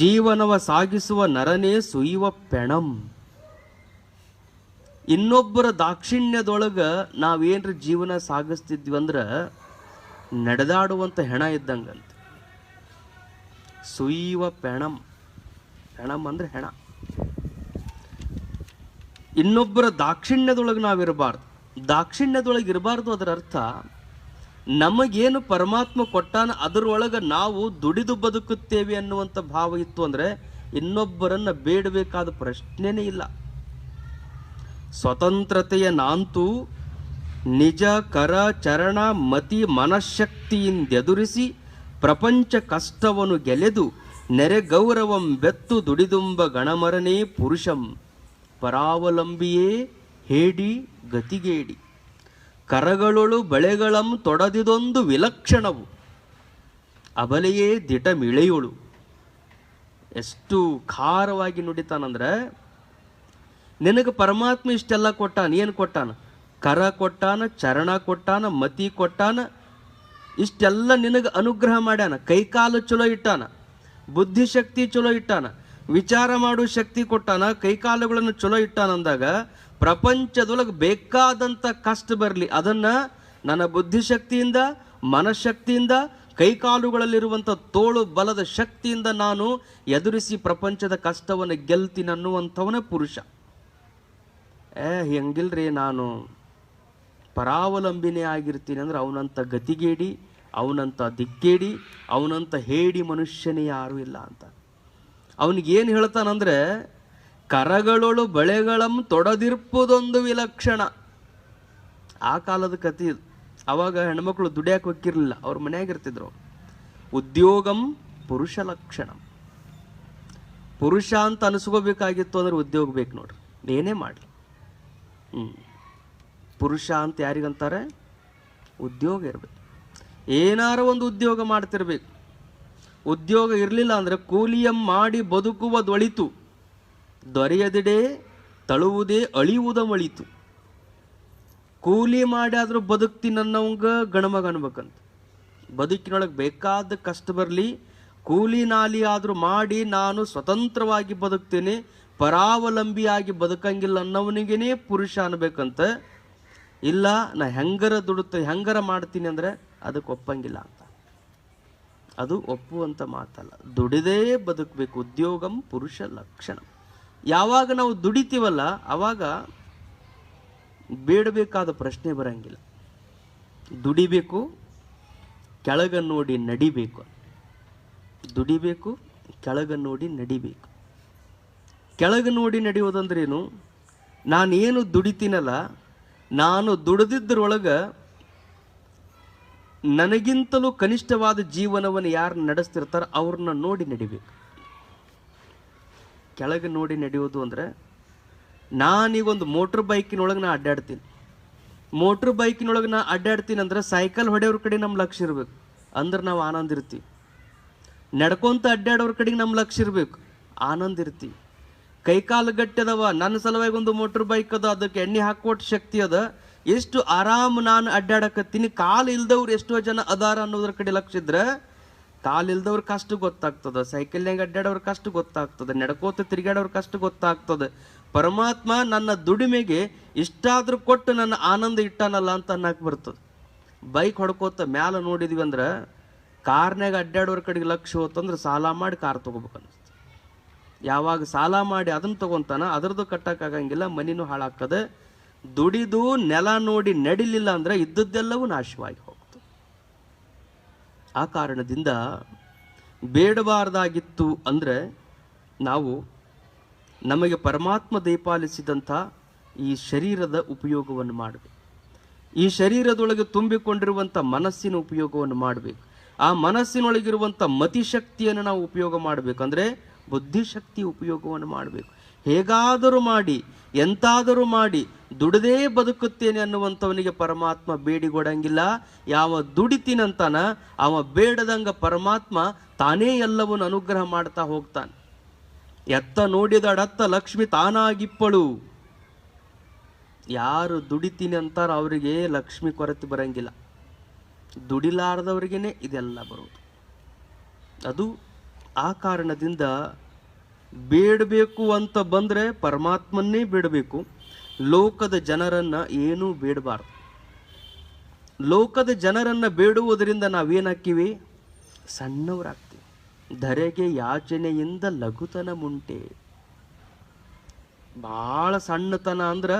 ಜೀವನವ ಸಾಗಿಸುವ ನರನೇ ಸುಯ್ಯುವ ಪೆಣಂ. ಇನ್ನೊಬ್ಬರ ದಾಕ್ಷಿಣ್ಯದೊಳಗೆ ನಾವೇನ್ರಿ ಜೀವನ ಸಾಗಿಸ್ತಿದ್ವಿ ಅಂದ್ರೆ ನಡೆದಾಡುವಂಥ ಹೆಣ ಇದ್ದಂಗಂತ. ಸುಯ್ಯುವ ಪೆಣಂ, ಪೆಣಂ ಅಂದ್ರೆ ಹೆಣ. ಇನ್ನೊಬ್ಬರ ದಾಕ್ಷಿಣ್ಯದೊಳಗೆ ನಾವಿರಬಾರ್ದು. ದಾಕ್ಷಿಣ್ಯದೊಳಗೆ ಇರಬಾರ್ದು. ಅದರ ಅರ್ಥ ನಮಗೇನು ಪರಮಾತ್ಮ ಕೊಟ್ಟಾನ ಅದರೊಳಗೆ ನಾವು ದುಡಿದು ಬದುಕುತ್ತೇವೆ ಅನ್ನುವಂಥ ಭಾವ ಇತ್ತು ಅಂದರೆ ಇನ್ನೊಬ್ಬರನ್ನು ಬೇಡಬೇಕಾದ ಪ್ರಶ್ನೆನೇ ಇಲ್ಲ. ಸ್ವತಂತ್ರತೆಯ ನಾಂತು ನಿಜ ಕರ ಚರಣ ಮತಿ ಮನಃಶಕ್ತಿಯಿಂದೆದುರಿಸಿ ಪ್ರಪಂಚ ಕಷ್ಟವನ್ನು ಗೆಲೆದು ನೆರೆ ಗೌರವಂ ಬೆತ್ತು ದುಡಿದುಂಬ ಗಣಮರನೇ ಪುರುಷಂ ಪರಾವಲಂಬಿಯೇ ಹೇಡಿ ಗತಿಗೇಡಿ ಕರಗಳೊಳು ಬಳೆಗಳಂ ತೊಡದಿದೊಂದು ವಿಲಕ್ಷಣವು ಅಬಲೆಯೇ ದಿಟಮಿಳೆಯೋಳು. ಎಷ್ಟು ಖಾರವಾಗಿ ನುಡಿತಾನಂದ್ರೆ, ನಿನಗೆ ಪರಮಾತ್ಮ ಇಷ್ಟೆಲ್ಲ ಕೊಟ್ಟಾನ. ಏನು ಕೊಟ್ಟಾನ? ಕರ ಕೊಟ್ಟಾನ, ಚರಣ ಕೊಟ್ಟಾನ, ಮತಿ ಕೊಟ್ಟಾನ, ಇಷ್ಟೆಲ್ಲ ನಿನಗೆ ಅನುಗ್ರಹ ಮಾಡ್ಯಾನ. ಕೈಕಾಲು ಚಲೋ ಇಟ್ಟಾನ, ಬುದ್ಧಿಶಕ್ತಿ ಚಲೋ ಇಟ್ಟಾನ, ವಿಚಾರ ಮಾಡೋ ಶಕ್ತಿ ಕೊಟ್ಟಾನ, ಕೈಕಾಲುಗಳನ್ನು ಚಲೋ ಇಟ್ಟಾನಂದಾಗ ಪ್ರಪಂಚದೊಳಗೆ ಬೇಕಾದಂಥ ಕಷ್ಟ ಬರಲಿ ಅದನ್ನು ನನ್ನ ಬುದ್ಧಿಶಕ್ತಿಯಿಂದ, ಮನಃಶಕ್ತಿಯಿಂದ, ಕೈಕಾಲುಗಳಲ್ಲಿರುವಂಥ ತೋಳು ಬಲದ ಶಕ್ತಿಯಿಂದ ನಾನು ಎದುರಿಸಿ ಪ್ರಪಂಚದ ಕಷ್ಟವನ್ನು ಗೆಲ್ತೀನಿ ಅನ್ನುವಂಥವನೇ ಪುರುಷ. ಹೆಂಗಿಲ್ರಿ ನಾನು ಪರಾವಲಂಬಿನೇ ಆಗಿರ್ತೀನಿ ಅಂದ್ರೆ ಅವನಂಥ ಗತಿಗೇಡಿ, ಅವನಂಥ ದಿಕ್ಕೇಡಿ, ಅವನಂಥ ಹೇಡಿ ಮನುಷ್ಯನೇ ಯಾರೂ ಇಲ್ಲ ಅಂತ. ಅವನಿಗೇನು ಹೇಳ್ತಾನಂದ್ರೆ, ಕರಗಳೊಳು ಬಳೆಗಳಂ ತೊಡದಿರ್ಪುದೊಂದು ವಿಲಕ್ಷಣ. ಆ ಕಾಲದ ಕಥೆ ಇದು. ಅವಾಗ ಹೆಣ್ಮಕ್ಳು ದುಡಿಯಾಕೆ ಹೋಗಿರಲಿಲ್ಲ, ಅವ್ರ ಮನೆಯಾಗಿರ್ತಿದ್ರು. ಉದ್ಯೋಗಂ ಪುರುಷ ಲಕ್ಷಣ. ಪುರುಷ ಅಂತ ಅನಿಸ್ಕೋಬೇಕಾಗಿತ್ತು ಅಂದ್ರೆ ಉದ್ಯೋಗ ಬೇಕು ನೋಡ್ರಿ, ಏನೇ ಮಾಡಲಿ. ಪುರುಷ ಅಂತ ಯಾರಿಗಂತಾರೆ? ಉದ್ಯೋಗ ಇರಬೇಕು, ಏನಾರ ಒಂದು ಉದ್ಯೋಗ ಮಾಡ್ತಿರ್ಬೇಕು. ಉದ್ಯೋಗ ಇರಲಿಲ್ಲ ಅಂದರೆ ಕೂಲಿಯಂ ಮಾಡಿ ಬದುಕುವುದೊಳಿತು, ದೊರೆಯದಿಡೆ ತಳುವುದೇ ಅಳಿಯುವುದ ಮಳಿತು. ಕೂಲಿ ಮಾಡಿ ಆದರೂ ಬದುಕ್ತೀನಿ ಅನ್ನೋಂಗ ಗಣಮಗ ಅನ್ಬೇಕಂತ. ಬದುಕಿನೊಳಗೆ ಬೇಕಾದ ಕಷ್ಟ ಬರಲಿ, ಕೂಲಿ ನಾಲಿ ಆದರೂ ಮಾಡಿ ನಾನು ಸ್ವತಂತ್ರವಾಗಿ ಬದುಕ್ತೇನೆ, ಪರಾವಲಂಬಿಯಾಗಿ ಬದುಕಂಗಿಲ್ಲ ಅನ್ನೋವನಿಗೇನೆ ಪುರುಷ ಅನ್ಬೇಕಂತ. ಇಲ್ಲ ನಾ ಹೆಂಗರ ಹೆಂಗರ ಮಾಡ್ತೀನಿ ಅಂದರೆ ಅದಕ್ಕೆ ಒಪ್ಪಂಗಿಲ್ಲ ಅಂತ. ಅದು ಒಪ್ಪುವಂಥ ಮಾತಲ್ಲ. ದುಡಿದೇ ಬದುಕಬೇಕು. ಉದ್ಯೋಗಂ ಪುರುಷ ಲಕ್ಷಣ. ಯಾವಾಗ ನಾವು ದುಡಿತೀವಲ್ಲ ಆವಾಗ ಬೇಡಬೇಕಾದ ಪ್ರಶ್ನೆ ಬರಂಗಿಲ್ಲ. ದುಡಿಬೇಕು, ಕೆಳಗ ನೋಡಿ ನಡಿಬೇಕು. ದುಡಿಬೇಕು, ಕೆಳಗ ನೋಡಿ ನಡಿಬೇಕು. ಕೆಳಗೆ ನೋಡಿ ನಡೆಯೋದಂದ್ರೇನು? ನಾನೇನು ದುಡಿತೀನಲ್ಲ, ನಾನು ದುಡಿದಿದ್ದರೊಳಗೆ ನನಗಿಂತಲೂ ಕನಿಷ್ಠವಾದ ಜೀವನವನ್ನು ಯಾರು ನಡೆಸ್ತಿರ್ತಾರೋ ಅವ್ರನ್ನ ನೋಡಿ ನಡಿಬೇಕು. ಕೆಳಗೆ ನೋಡಿ ನಡೆಯೋದು ಅಂದರೆ, ನಾನೀಗೊಂದು ಮೋಟ್ರ್ ಬೈಕಿನೊಳಗೆ ನಾ ಅಡ್ಡಾಡ್ತೀನಿ. ಮೋಟ್ರ್ ಬೈಕಿನೊಳಗೆ ನಾ ಅಡ್ಡಾಡ್ತೀನಿ ಅಂದ್ರೆ ಸೈಕಲ್ ಹೊಡೆಯೋರ ಕಡೆ ನಮ್ಮ ಲಕ್ಷ್ಯ ಇರಬೇಕು, ಅಂದ್ರೆ ನಾವು ಆನಂದ ಇರ್ತೀವಿ. ನಡ್ಕೊಂತ ಅಡ್ಡಾಡೋರ ಕಡೆಗೆ ನಮ್ಮ ಲಕ್ಷ್ಯ ಇರಬೇಕು, ಆನಂದ ಇರ್ತೀವಿ. ಕೈಕಾಲು ಗಟ್ಟದವ, ನನ್ನ ಸಲುವಾಗಿ ಒಂದು ಮೋಟ್ರ್ ಬೈಕ್ ಅದ, ಅದಕ್ಕೆ ಎಣ್ಣೆ ಹಾಕೋಟ್ಟು ಶಕ್ತಿ ಅದ, ಎಷ್ಟು ಆರಾಮ್ ನಾನು ಅಡ್ಡಾಡಕತ್ತೀನಿ. ಕಾಲು ಇಲ್ದವ್ರು ಎಷ್ಟೋ ಜನ ಅದಾರ ಅನ್ನೋದ್ರ ಕಡೆ ಲಕ್ಷ್ಯ ಇದ್ರೆ ಕಾಲು ಇಲ್ದವ್ರ ಕಷ್ಟ ಗೊತ್ತಾಗ್ತದೆ, ಸೈಕಲ್ನಾಗ ಅಡ್ಡಾಡೋರ ಕಷ್ಟ ಗೊತ್ತಾಗ್ತದೆ, ನಡ್ಕೋತ ತಿರುಗಾಡೋರ ಕಷ್ಟ ಗೊತ್ತಾಗ್ತದೆ. ಪರಮಾತ್ಮ ನನ್ನ ದುಡಿಮೆಗೆ ಇಷ್ಟಾದ್ರೂ ಕೊಟ್ಟು ನನ್ನ ಆನಂದ ಇಟ್ಟಾನಲ್ಲ ಅಂತ ಅನ್ನಕ್ಕೆ ಬರ್ತದೆ. ಬೈಕ್ ಹೊಡ್ಕೋತ ಮ್ಯಾಲ ನೋಡಿದ್ವಿ ಅಂದ್ರೆ ಕಾರ್ನಾಗ ಅಡ್ಡಾಡೋರ ಕಡೆಗೆ ಲಕ್ಷ್ಯ ಹೋತಂದ್ರೆ ಸಾಲ ಮಾಡಿ ಕಾರ್ ತೊಗೋಬೇಕು ಅನ್ನಿಸ್ತು. ಯಾವಾಗ ಸಾಲ ಮಾಡಿ ಅದನ್ನು ತೊಗೊತಾನ ಅದರದ್ದು ಕಟ್ಟಕ್ಕಾಗಂಗಿಲ್ಲ, ಮನಿನೂ ಹಾಳಾಗ್ತದೆ. ದುಡಿದು ನೆಲ ನೋಡಿ ನಡಿಲಿಲ್ಲ ಅಂದ್ರೆ ಇದ್ದದ್ದೆಲ್ಲವೂ ನಾಶವಾಗಿ ಹೋಗ್ತದೆ. ಆ ಕಾರಣದಿಂದ ಬೇಡಬಾರ್ದಾಗಿತ್ತು ಅಂದರೆ ನಾವು ನಮಗೆ ಪರಮಾತ್ಮ ದಯಪಾಲಿಸಿದಂಥ ಈ ಶರೀರದ ಉಪಯೋಗವನ್ನು ಮಾಡಬೇಕು. ಈ ಶರೀರದೊಳಗೆ ತುಂಬಿಕೊಂಡಿರುವಂಥ ಮನಸ್ಸಿನ ಉಪಯೋಗವನ್ನು ಮಾಡಬೇಕು. ಆ ಮನಸ್ಸಿನೊಳಗಿರುವಂಥ ಮತಿಶಕ್ತಿಯನ್ನು ನಾವು ಉಪಯೋಗ ಮಾಡಬೇಕು, ಅಂದರೆ ಬುದ್ಧಿಶಕ್ತಿ ಉಪಯೋಗವನ್ನು ಮಾಡಬೇಕು. ಹೇಗಾದರೂ ಮಾಡಿ, ಎಂತಾದರೂ ಮಾಡಿ ದುಡದೇ ಬದುಕುತ್ತೇನೆ ಅನ್ನುವಂಥವನಿಗೆ ಪರಮಾತ್ಮ ಬೇಡಿಗೊಡಂಗಿಲ್ಲ. ಯಾವ ದುಡಿತೀನಂತಾನ ಅವ ಬೇಡದಂಗ ಪರಮಾತ್ಮ ತಾನೇ ಎಲ್ಲವನ್ನು ಅನುಗ್ರಹ ಮಾಡ್ತಾ ಹೋಗ್ತಾನೆ. ಎತ್ತ ನೋಡಿದಡತ್ತ ಲಕ್ಷ್ಮಿ ತಾನಾಗಿಪ್ಪಳು. ಯಾರು ದುಡಿತೀನಿ ಅಂತಾರ ಅವರಿಗೆ ಲಕ್ಷ್ಮಿ ಕೊರತೆ ಬರಂಗಿಲ್ಲ, ದುಡಿಲಾರದವ್ರಿಗೇನೆ ಇದೆಲ್ಲ ಬರೋದು. ಅದು ಆ ಕಾರಣದಿಂದ ಬೇಡಬೇಕು ಅಂತ ಬಂದರೆ ಪರಮಾತ್ಮನ್ನೇ ಬೇಡಬೇಕು. ಲೋಕದ ಜನರನ್ನು ಏನೂ ಬೇಡಬಾರ್ದು. ಲೋಕದ ಜನರನ್ನು ಬೇಡುವುದರಿಂದ ನಾವೇನಾಗ್ತೀವಿ? ಸಣ್ಣವರಾಗ್ತೀವಿ. ಧರೆಗೆ ಯಾಚನೆಯಿಂದ ಲಘುತನ ಮುಂಟೆ. ಭಾಳ ಸಣ್ಣತನ ಅಂದ್ರೆ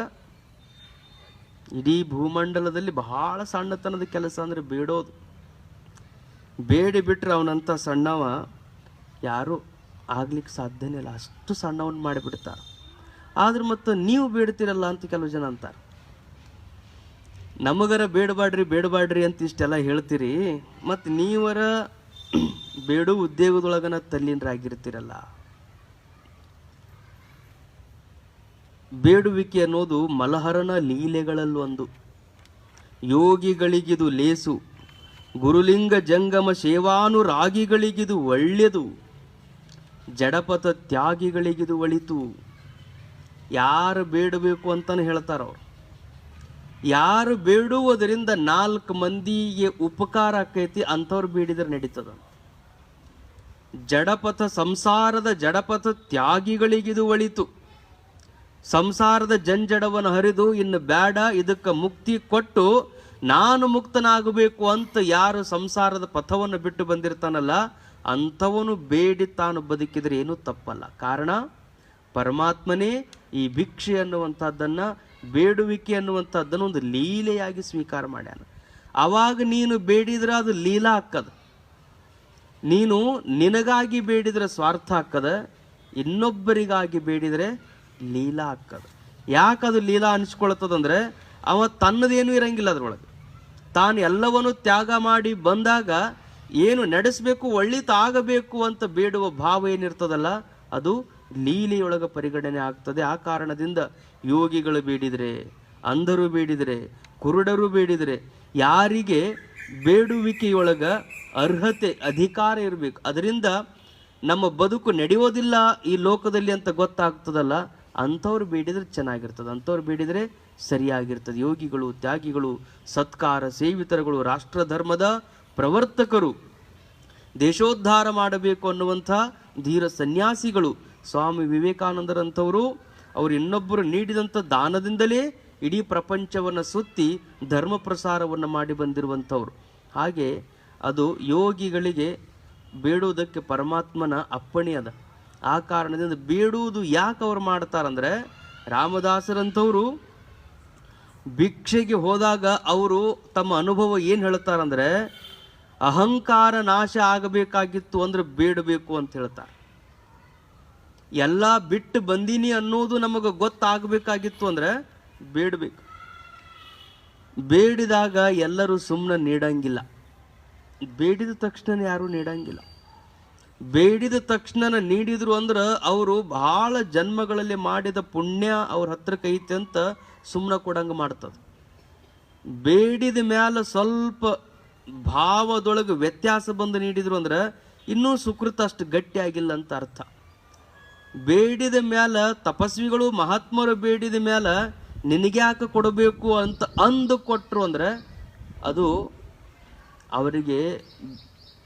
ಇಡೀ ಭೂಮಂಡಲದಲ್ಲಿ ಬಹಳ ಸಣ್ಣತನದ ಕೆಲಸ ಅಂದರೆ ಬೇಡೋದು. ಬೇಡಿ ಬಿಟ್ರೆ ಅವನಂತ ಸಣ್ಣವ ಯಾರು ಆಗ್ಲಿಕ್ಕೆ ಸಾಧ್ಯನೇ ಇಲ್ಲ, ಅಷ್ಟು ಸಣ್ಣವನ್ನ ಮಾಡಿಬಿಡ್ತಾರೆ. ಆದ್ರೆ ಮತ್ತು ನೀವು ಬೇಡ್ತಿರಲ್ಲ ಅಂತ ಕೆಲವು ಜನ ಅಂತಾರೆ. ನಮಗರ ಬೇಡಬಾಡ್ರಿ ಅಂತ ಇಷ್ಟೆಲ್ಲ ಹೇಳ್ತೀರಿ, ಮತ್ತು ನೀವರ ಬೇಡು ಉದ್ಯೋಗದೊಳಗನ ತಲ್ಲೀನರಾಗಿರ್ತೀರಲ್ಲ. ಬೇಡುವಿಕೆ ಅನ್ನೋದು ಮಲಹರನ ಲೀಲೆಗಳಲ್ಲೊಂದು. ಯೋಗಿಗಳಿಗಿದು ಲೇಸು, ಗುರುಲಿಂಗ ಜಂಗಮ ಸೇವಾನುರಾಗಿಗಳಿಗಿದು ಒಳ್ಳೆಯದು, ಜಡಪಥ ತ್ಯಾಗಿಗಳಿಗಿದು ಒಳಿತು. ಯಾರು ಬೇಡಬೇಕು ಅಂತಾನೆ ಹೇಳ್ತಾರವ್ರು. ಯಾರು ಬೇಡುವುದರಿಂದ 4 ಮಂದಿಗೆ ಉಪಕಾರ ಆಕೈತಿ ಅಂಥವ್ರು ಬೇಡಿದ್ರೆ ನಡೀತದ. ಜಡಪಥ ಸಂಸಾರದ ಜಡಪಥ ತ್ಯಾಗಿಗಳಿಗಿದು ಒಳಿತು. ಸಂಸಾರದ ಜಂಜಡವನ್ನು ಹರಿದು ಇನ್ನು ಬೇಡ, ಇದಕ್ಕೆ ಮುಕ್ತಿ ಕೊಟ್ಟು ನಾನು ಮುಕ್ತನಾಗಬೇಕು ಅಂತ ಯಾರು ಸಂಸಾರದ ಪಥವನ್ನು ಬಿಟ್ಟು ಬಂದಿರ್ತಾನಲ್ಲ ಅಂಥವನು ಬೇಡಿ ತಾನು ಬದುಕಿದರೆ ಏನೂ ತಪ್ಪಲ್ಲ. ಕಾರಣ ಪರಮಾತ್ಮನೇ ಈ ಭಿಕ್ಷೆ ಅನ್ನುವಂಥದ್ದನ್ನು, ಬೇಡುವಿಕೆ ಅನ್ನುವಂಥದ್ದನ್ನು ಒಂದು ಲೀಲೆಯಾಗಿ ಸ್ವೀಕಾರ ಮಾಡ್ಯಾನ. ಆವಾಗ ನೀನು ಬೇಡಿದ್ರೆ ಅದು ಲೀಲಾ ಹಾಕದ. ನೀನು ನಿನಗಾಗಿ ಬೇಡಿದರೆ ಸ್ವಾರ್ಥ ಹಾಕದ, ಇನ್ನೊಬ್ಬರಿಗಾಗಿ ಬೇಡಿದರೆ ಲೀಲಾ ಹಾಕದ. ಯಾಕದು ಲೀಲಾ ಅನಿಸ್ಕೊಳ್ತದಂದ್ರೆ ಅವ ತನ್ನದೇನೂ ಇರಂಗಿಲ್ಲ ಅದರೊಳಗೆ. ತಾನು ಎಲ್ಲವನ್ನು ತ್ಯಾಗ ಮಾಡಿ ಬಂದಾಗ ಏನು ನಡೆಸಬೇಕು, ಒಳ್ಳಿತಾಗಬೇಕು ಅಂತ ಬೇಡುವ ಭಾವ ಏನಿರ್ತದಲ್ಲ ಅದು ಲೀಲೆಯೊಳಗೆ ಪರಿಗಣನೆ ಆಗ್ತದೆ. ಆ ಕಾರಣದಿಂದ ಯೋಗಿಗಳು ಬೇಡಿದರೆ, ಅಂಧರು ಬೇಡಿದರೆ, ಕುರುಡರು ಬೇಡಿದರೆ, ಯಾರಿಗೆ ಬೇಡುವಿಕೆಯೊಳಗೆ ಅರ್ಹತೆ ಅಧಿಕಾರ ಇರಬೇಕು, ಅದರಿಂದ ನಮ್ಮ ಬದುಕು ನಡೆಯೋದಿಲ್ಲ ಈ ಲೋಕದಲ್ಲಿ ಅಂತ ಗೊತ್ತಾಗ್ತದಲ್ಲ, ಅಂಥವ್ರು ಬೇಡಿದರೆ ಚೆನ್ನಾಗಿರ್ತದೆ, ಅಂಥವ್ರು ಬೇಡಿದರೆ ಸರಿಯಾಗಿರ್ತದೆ. ಯೋಗಿಗಳು, ತ್ಯಾಗಿಗಳು, ಸತ್ಕಾರ ಸೇವಿತರುಗಳು, ರಾಷ್ಟ್ರ ಧರ್ಮದ ಪ್ರವರ್ತಕರು, ದೇಶೋದ್ಧಾರ ಮಾಡಬೇಕು ಅನ್ನುವಂಥ ಧೀರ ಸನ್ಯಾಸಿಗಳು, ಸ್ವಾಮಿ ವಿವೇಕಾನಂದರಂಥವರು ಅವರು ಇನ್ನೊಬ್ಬರು ನೀಡಿದಂಥ ದಾನದಿಂದಲೇ ಇಡೀ ಪ್ರಪಂಚವನ್ನು ಸುತ್ತಿ ಧರ್ಮ ಪ್ರಸಾರವನ್ನು ಮಾಡಿ ಬಂದಿರುವಂಥವ್ರು. ಹಾಗೆ ಅದು ಯೋಗಿಗಳಿಗೆ ಬೇಡುವುದಕ್ಕೆ ಪರಮಾತ್ಮನ ಅಪ್ಪಣೆ ಅದ. ಆ ಕಾರಣದಿಂದ ಬೇಡುವುದು ಯಾಕೆ ಅವ್ರು ಮಾಡ್ತಾರಂದ್ರೆ, ರಾಮದಾಸರಂಥವರು ಭಿಕ್ಷೆಗೆ ಹೋದಾಗ ಅವರು ತಮ್ಮ ಅನುಭವ ಏನು ಹೇಳ್ತಾರಂದ್ರೆ, ಅಹಂಕಾರ ನಾಶ ಆಗಬೇಕಾಗಿತ್ತು ಅಂದ್ರೆ ಬೇಡಬೇಕು ಅಂತ ಹೇಳ್ತಾರೆ. ಎಲ್ಲ ಬಿಟ್ಟು ಬಂದೀನಿ ಅನ್ನೋದು ನಮಗೆ ಗೊತ್ತಾಗಬೇಕಾಗಿತ್ತು ಅಂದ್ರೆ ಬೇಡಬೇಕು. ಬೇಡಿದಾಗ ಎಲ್ಲರೂ ಸುಮ್ಮನೆ ನೀಡಂಗಿಲ್ಲ, ಬೇಡಿದ ತಕ್ಷಣ ಯಾರೂ ನೀಡಂಗಿಲ್ಲ. ಬೇಡಿದ ತಕ್ಷಣ ನೀಡಿದ್ರು ಅಂದ್ರೆ ಅವರು ಬಹಳ ಜನ್ಮಗಳಲ್ಲಿ ಮಾಡಿದ ಪುಣ್ಯ ಅವ್ರ ಹತ್ರಕ್ಕೆ ಐತೆ ಅಂತ ಸುಮ್ಮನೆ ಕೊಡಂಗೆ ಮಾಡ್ತದೆ. ಬೇಡಿದ ಮ್ಯಾಲ ಸ್ವಲ್ಪ ಭಾವದೊಳಗೆ ವ್ಯತ್ಯಾಸ ಬಂದು ನೀಡಿದ್ರು ಅಂದ್ರೆ ಇನ್ನೂ ಸುಕೃತ ಅಷ್ಟು ಗಟ್ಟಿಯಾಗಿಲ್ಲ ಅಂತ ಅರ್ಥ. ಬೇಡಿದ ಮ್ಯಾಲ ತಪಸ್ವಿಗಳು ಮಹಾತ್ಮರು ಬೇಡಿದ ಮ್ಯಾಲ ನಿನಗೆ ಯಾಕೆ ಕೊಡಬೇಕು ಅಂತ ಅಂದು ಕೊಟ್ಟರು ಅಂದ್ರೆ ಅದು ಅವರಿಗೆ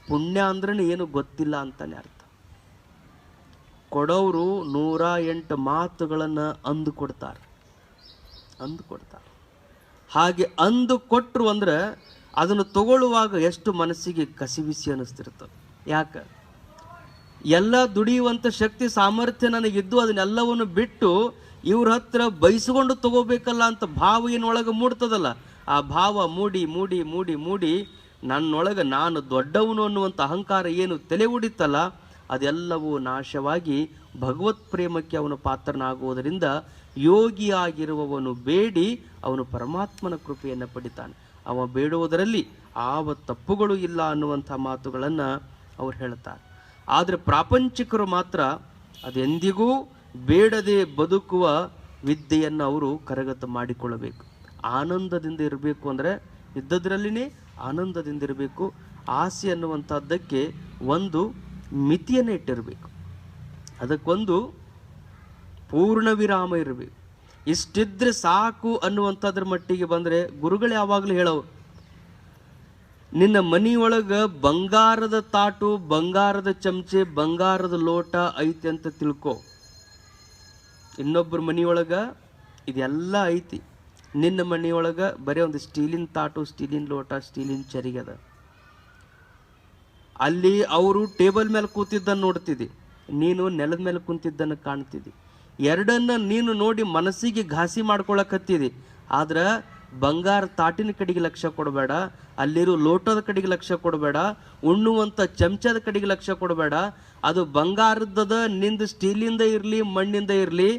ಪುಣ್ಯ ಅಂದ್ರೆ ಏನು ಗೊತ್ತಿಲ್ಲ ಅಂತಾನೆ ಅರ್ಥ. ಕೊಡೋರು 108 ಮಾತುಗಳನ್ನು ಅಂದು ಕೊಡ್ತಾರೆ. ಹಾಗೆ ಅಂದು ಕೊಟ್ಟರು ಅಂದ್ರೆ ಅದನ್ನು ತಗೊಳ್ಳುವಾಗ ಎಷ್ಟು ಮನಸ್ಸಿಗೆ ಕಸಿವಿಸಿ ಅನ್ನಿಸ್ತಿರ್ತದೆ. ಯಾಕೆ? ಎಲ್ಲ ದುಡಿಯುವಂಥ ಶಕ್ತಿ ಸಾಮರ್ಥ್ಯ ನನಗಿದ್ದು ಅದನ್ನೆಲ್ಲವನ್ನು ಬಿಟ್ಟು ಇವ್ರ ಹತ್ರ ಬಯಸ್ಕೊಂಡು ತಗೋಬೇಕಲ್ಲ ಅಂತ ಭಾವ ಏನೊಳಗೆ ಮೂಡ್ತದಲ್ಲ, ಆ ಭಾವ ಮೂಡಿ ಮೂಡಿ ಮೂಡಿ ಮೂಡಿ ನನ್ನೊಳಗೆ ನಾನು ದೊಡ್ಡವನು ಅನ್ನುವಂಥ ಅಹಂಕಾರ ಏನು ತಲೆ ಉಡಿತಲ್ಲ, ಅದೆಲ್ಲವೂ ನಾಶವಾಗಿ ಭಗವತ್ ಪ್ರೇಮಕ್ಕೆ ಅವನು ಪಾತ್ರನಾಗುವುದರಿಂದ ಯೋಗಿಯಾಗಿರುವವನು ಬೇಡಿ ಅವನು ಪರಮಾತ್ಮನ ಕೃಪೆಯನ್ನು ಪಡಿತಾನೆ. ಅವ ಬೇಡುವುದರಲ್ಲಿ ಯಾವ ತಪ್ಪುಗಳು ಇಲ್ಲ ಅನ್ನುವಂಥ ಮಾತುಗಳನ್ನು ಅವ್ರು ಹೇಳ್ತಾರೆ. ಆದರೆ ಪ್ರಾಪಂಚಿಕರು ಮಾತ್ರ ಅದೆಂದಿಗೂ ಬೇಡದೆ ಬದುಕುವ ವಿದ್ಯೆಯನ್ನು ಅವರು ಕರಗತ ಮಾಡಿಕೊಳ್ಳಬೇಕು. ಆನಂದದಿಂದ ಇರಬೇಕು ಅಂದರೆ ಇದ್ದದ್ರಲ್ಲಿನೇ ಆನಂದದಿಂದ ಇರಬೇಕು. ಆಸೆ ಅನ್ನುವಂಥದ್ದಕ್ಕೆ ಒಂದು ಮಿತಿಯನ್ನು ಇಟ್ಟಿರಬೇಕು, ಅದಕ್ಕೊಂದು ಪೂರ್ಣ ವಿರಾಮ ಇರಬೇಕು. ಇಷ್ಟಿದ್ರೆ ಸಾಕು ಅನ್ನುವಂಥದ್ರ ಮಟ್ಟಿಗೆ ಬಂದರೆ ಗುರುಗಳು ಯಾವಾಗಲೂ ಹೇಳೋರು, ನಿನ್ನ ಮನೆಯೊಳಗೆ ಬಂಗಾರದ ತಾಟು, ಬಂಗಾರದ ಚಮಚೆ, ಬಂಗಾರದ ಲೋಟ ಐತಿ ಅಂತ ತಿಳ್ಕೊ. ಇನ್ನೊಬ್ಬರ ಮನೆಯೊಳಗೆ ಇದೆಲ್ಲ ಐತಿ, ನಿನ್ನ ಮನೆಯೊಳಗೆ ಬರೀ ಒಂದು ಸ್ಟೀಲಿನ ತಾಟು, ಸ್ಟೀಲಿನ ಲೋಟ, ಸ್ಟೀಲಿನ ಚರಿಗದ. ಅಲ್ಲಿ ಅವರು ಟೇಬಲ್ ಮೇಲೆ ಕೂತಿದ್ದನ್ನು ನೋಡ್ತಿದ್ದಿ, ನೀನು ನೆಲದ ಮೇಲೆ ಕುಂತಿದ್ದನ್ನು ಕಾಣ್ತಿದ್ದಿ. ಎರಡನ್ನ ನೀನು ನೋಡಿ ಮನಸ್ಸಿಗೆ ಘಾಸಿ ಮಾಡ್ಕೊಳಕತ್ತಿದಿ. ಆದ್ರೆ ಬಂಗಾರ ತಾಟಿನ ಕಡೆಗೆ ಲಕ್ಷ್ಯ ಕೊಡಬೇಡ, ಅಲ್ಲಿರೋ ಲೋಟದ ಕಡೆಗೆ ಲಕ್ಷ್ಯ ಕೊಡಬೇಡ, ಉಣ್ಣುವಂಥ ಚಮಚದ ಕಡೆಗೆ ಲಕ್ಷ್ಯ ಕೊಡಬೇಡ. ಅದು ಬಂಗಾರದದ, ನಿಂದು ಸ್ಟೀಲಿಂದ ಇರಲಿ ಮಣ್ಣಿಂದ ಇರಲಿ,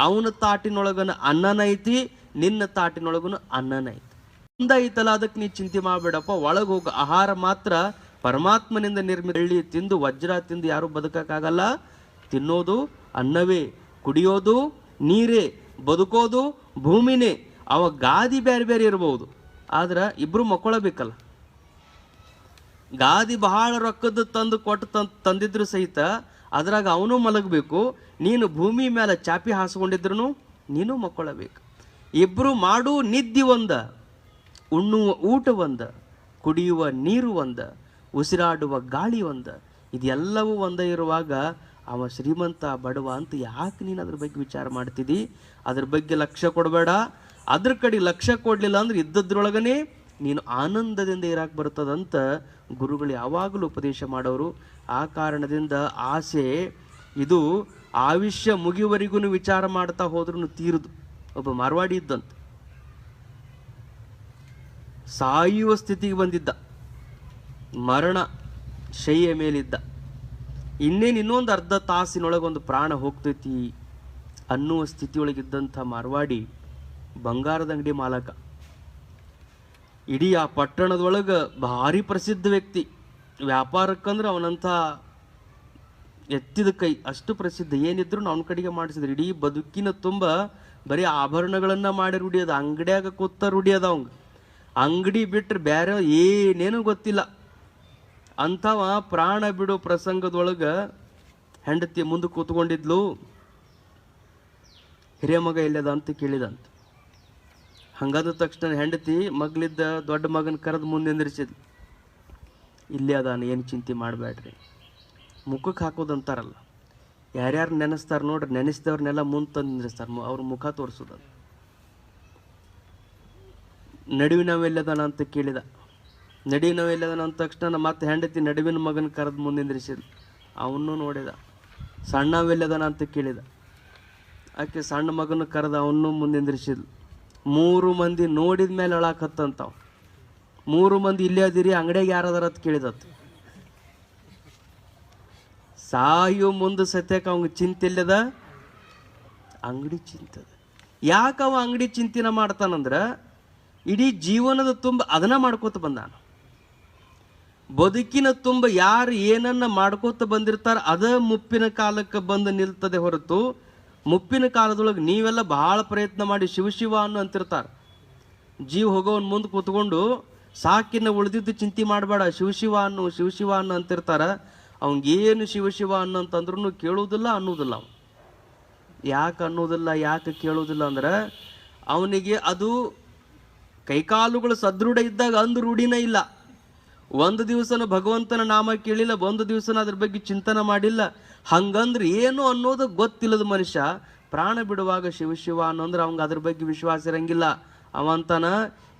ಅವನ ತಾಟಿನೊಳಗನ ಅನ್ನನ ಐತಿ, ನಿನ್ನ ತಾಟಿನೊಳಗನು ಅನ್ನನ ಐತಿ. ಒಂದೈತಲ್ಲ, ಅದಕ್ಕೆ ನೀ ಚಿಂತೆ ಮಾಡಬೇಡಪ್ಪ. ಒಳಗೆ ಹೋಗ ಆಹಾರ ಮಾತ್ರ ಪರಮಾತ್ಮನಿಂದ ನಿರ್ಮಿತ. ಎಳ್ಳಿ ತಿಂದು ವಜ್ರ ತಿಂದು ಯಾರು ಬದುಕಕ್ಕಾಗಲ್ಲ. ತಿನ್ನೋದು ಅನ್ನವೇ, ಕುಡಿಯೋದು ನೀರೇ, ಬದುಕೋದು ಭೂಮಿನೇ. ಅವ ಗಾದಿ ಬೇರೆ ಬೇರೆ ಇರ್ಬೋದು, ಆದ್ರೆ ಇಬ್ರು ಮಕ್ಕೊಳಬೇಕಲ್ಲ. ಗಾದಿ ಬಹಳ ರೊಕ್ಕದ ತಂದು ಕೊಟ್ಟು ತಂದಿದ್ರು ಸಹಿತ ಅದ್ರಾಗ ಅವನು ಮಲಗಬೇಕು. ನೀನು ಭೂಮಿ ಮೇಲೆ ಚಾಪಿ ಹಾಸ್ಕೊಂಡಿದ್ರು ನೀನು ಮಕ್ಕೊಳಬೇಕು. ಇಬ್ರು ಮಾಡು ನಿದ್ದೆ ಒಂದ, ಉಣ್ಣುವ ಊಟ ಒಂದ, ಕುಡಿಯುವ ನೀರು ಒಂದ, ಉಸಿರಾಡುವ ಗಾಳಿ ಒಂದ. ಇದೆಲ್ಲವೂ ಒಂದೇ ಇರುವಾಗ ಅವ ಶ್ರೀಮಂತ ಬಡವ ಅಂತ ಯಾಕೆ ನೀನು ಅದ್ರ ಬಗ್ಗೆ ವಿಚಾರ ಮಾಡ್ತಿದ್ದಿ? ಅದ್ರ ಬಗ್ಗೆ ಲಕ್ಷ್ಯ ಕೊಡಬೇಡ. ಅದ್ರ ಕಡೆ ಲಕ್ಷ್ಯ ಕೊಡಲಿಲ್ಲ ಅಂದ್ರೆ ಇದ್ದದ್ರೊಳಗನೆ ನೀನು ಆನಂದದಿಂದ ಇರಾಕ್ ಬರ್ತದಂತ ಗುರುಗಳು ಯಾವಾಗಲೂ ಉಪದೇಶ ಮಾಡೋರು. ಆ ಕಾರಣದಿಂದ ಆಸೆ ಇದು ಆಯುಷ್ಯ ಮುಗಿಯುವವರೆಗೂ ವಿಚಾರ ಮಾಡ್ತಾ ಹೋದ್ರೂ ತೀರುದು. ಒಬ್ಬ ಮಾರ್ವಾಡಿ ಇದ್ದಂತ, ಸಾಯುವ ಸ್ಥಿತಿಗೆ ಬಂದಿದ್ದ, ಮರಣ ಶಯ್ಯ ಮೇಲಿದ್ದ. ಇನ್ನೊಂದು ಅರ್ಧ ತಾಸಿನೊಳಗೊಂದು ಪ್ರಾಣ ಹೋಗ್ತೈತಿ ಅನ್ನುವ ಸ್ಥಿತಿಯೊಳಗಿದ್ದಂಥ ಮಾರ್ವಾಡಿ ಬಂಗಾರದ ಅಂಗಡಿ ಮಾಲಕ. ಇಡೀ ಆ ಪಟ್ಟಣದೊಳಗೆ ಭಾರಿ ಪ್ರಸಿದ್ಧ ವ್ಯಕ್ತಿ. ವ್ಯಾಪಾರಕ್ಕಂದ್ರೆ ಅವನಂಥ ಎತ್ತಿದ ಕೈ, ಅಷ್ಟು ಪ್ರಸಿದ್ಧ. ಏನಿದ್ರು ಅವನ ಕಡೆಗೆ ಮಾಡಿಸಿದ್ರು. ಇಡೀ ಬದುಕಿನ ತುಂಬ ಬರೀ ಆಭರಣಗಳನ್ನ ಮಾಡಿ ರೂಢಿಯದ, ಅಂಗಡಿಯಾಗ ಕೂತ ರೂಢಿಯದ. ಅವಂಗ ಅಂಗಡಿ ಬಿಟ್ಟರೆ ಬೇರೆ ಏನೇನು ಗೊತ್ತಿಲ್ಲ. ಅಂಥವ ಪ್ರಾಣ ಬಿಡೋ ಪ್ರಸಂಗದೊಳಗೆ ಹೆಂಡತಿ ಮುಂದೆ ಕೂತ್ಕೊಂಡಿದ್ಲು. ಹಿರಿಯ ಮಗ ಎಲ್ಲದ ಅಂತ ಕೇಳಿದಂತ. ಹಂಗಾದ ತಕ್ಷಣ ಹೆಂಡತಿ ಮಗಳಿದ್ದ ದೊಡ್ಡ ಮಗನ ಕರೆದು ಮುಂದೆ ನಿಂದಿರಿಸಿದ್ಲು. ಇಲ್ಲೇ ಅದಾನ, ಏನು ಚಿಂತೆ ಮಾಡಬೇಡ್ರಿ. ಮುಖಕ್ಕೆ ಹಾಕೋದಂತಾರಲ್ಲ, ಯಾರ್ಯಾರು ನೆನೆಸ್ತಾರೆ ನೋಡ್ರಿ, ನೆನೆಸಿದವ್ರನ್ನೆಲ್ಲ ಮುಂದೆ ತಂದು ನಿಂದಿರಿಸ್ತಾರೆ, ಅವ್ರ ಮುಖ ತೋರಿಸೋದು. ನಡುವಿನವೆಲ್ಲದಾನ ಅಂತ ಕೇಳಿದ. ನಡುವಿನವೆಲ್ಲದಾನ ಅಂದ ತಕ್ಷಣ ಮತ್ತೆ ಹೆಂಡತಿ ನಡುವಿನ ಮಗನ ಕರೆದು ಮುಂದೆ ನಿಂದಿರಿಸಿದ್ಲು. ಅವನು ನೋಡಿದ. ಸಣ್ಣವೆಲ್ಲದನ ಅಂತ ಕೇಳಿದ. ಆಕೆ ಸಣ್ಣ ಮಗನ ಕರೆದ, ಅವನು ಮುಂದಿಂದ್ರಿಸಿದ್ಲು. 3 ಮಂದಿ ನೋಡಿದ ಮೇಲೆ ಅಳಾಕತ್ತಂತಾವ್. 3 ಮಂದಿ ಇಲ್ಲೇ ಅದಿರಿ, ಅಂಗಡಿಯಾಗ ಯಾರದಾರ ಅಂತ ಕೇಳಿದತ್ತು. ಸಾಯೋ ಮುಂದೆ ಸತ್ಯಕ್ಕೆ ಅವಂಗ ಚಿಂತೆ ಇಲ್ಲದ, ಅಂಗಡಿ ಚಿಂತದ. ಯಾಕೆ ಅವ ಅಂಗಡಿ ಚಿಂತಿನ ಮಾಡ್ತಾನಂದ್ರೆ ಇಡೀ ಜೀವನದ ತುಂಬ ಅದನ್ನ ಮಾಡ್ಕೋತ ಬಂದಾನ. ಬದುಕಿನ ತುಂಬ ಯಾರು ಏನನ್ನ ಮಾಡ್ಕೋತ ಬಂದಿರ್ತಾರ ಅದ ಮುಪ್ಪಿನ ಕಾಲಕ್ಕೆ ಬಂದು ನಿಲ್ತದೆ ಹೊರತು, ಮುಪ್ಪಿನ ಕಾಲದೊಳಗೆ ನೀವೆಲ್ಲ ಬಹಳ ಪ್ರಯತ್ನ ಮಾಡಿ ಶಿವ ಅನ್ನು ಅಂತಿರ್ತಾರೆ. ಜೀವ ಹೋಗೋವನ್ ಮುಂದೆ ಕೂತ್ಕೊಂಡು ಸಾಕಿನ ಉಳಿದಿದ್ದು ಚಿಂತೆ ಮಾಡಬೇಡ, ಶಿವ ಅನ್ನು ಅಂತಿರ್ತಾರ. ಅವಂಗೇನು ಶಿವ ಅನ್ನಂತಂದ್ರೂ ಕೇಳುವುದಿಲ್ಲ, ಅನ್ನೋದಿಲ್ಲ. ಅವ ಯಾಕೆ ಅನ್ನೋದಿಲ್ಲ, ಯಾಕೆ ಕೇಳೋದಿಲ್ಲ ಅಂದ್ರೆ ಅವನಿಗೆ ಅದು ಕೈಕಾಲುಗಳು ಸದೃಢ ಇದ್ದಾಗ ಅಂದು ರೂಢಿನೇ ಇಲ್ಲ. ಒಂದು ದಿವಸನ ಭಗವಂತನ ನಾಮ ಕೇಳಿಲ್ಲ, ಒಂದು ದಿವಸನ ಅದ್ರ ಬಗ್ಗೆ ಚಿಂತನೆ ಮಾಡಿಲ್ಲ. ಹಂಗಂದ್ರೆ ಏನು ಅನ್ನೋದು ಗೊತ್ತಿಲ್ಲದ ಮನುಷ್ಯ ಪ್ರಾಣ ಬಿಡುವಾಗ ಶಿವ ಅನ್ನೋಂದ್ರೆ ಅವಂಗ ಅದ್ರ ಬಗ್ಗೆ ವಿಶ್ವಾಸ ಇರಂಗಿಲ್ಲ. ಅವಂತನ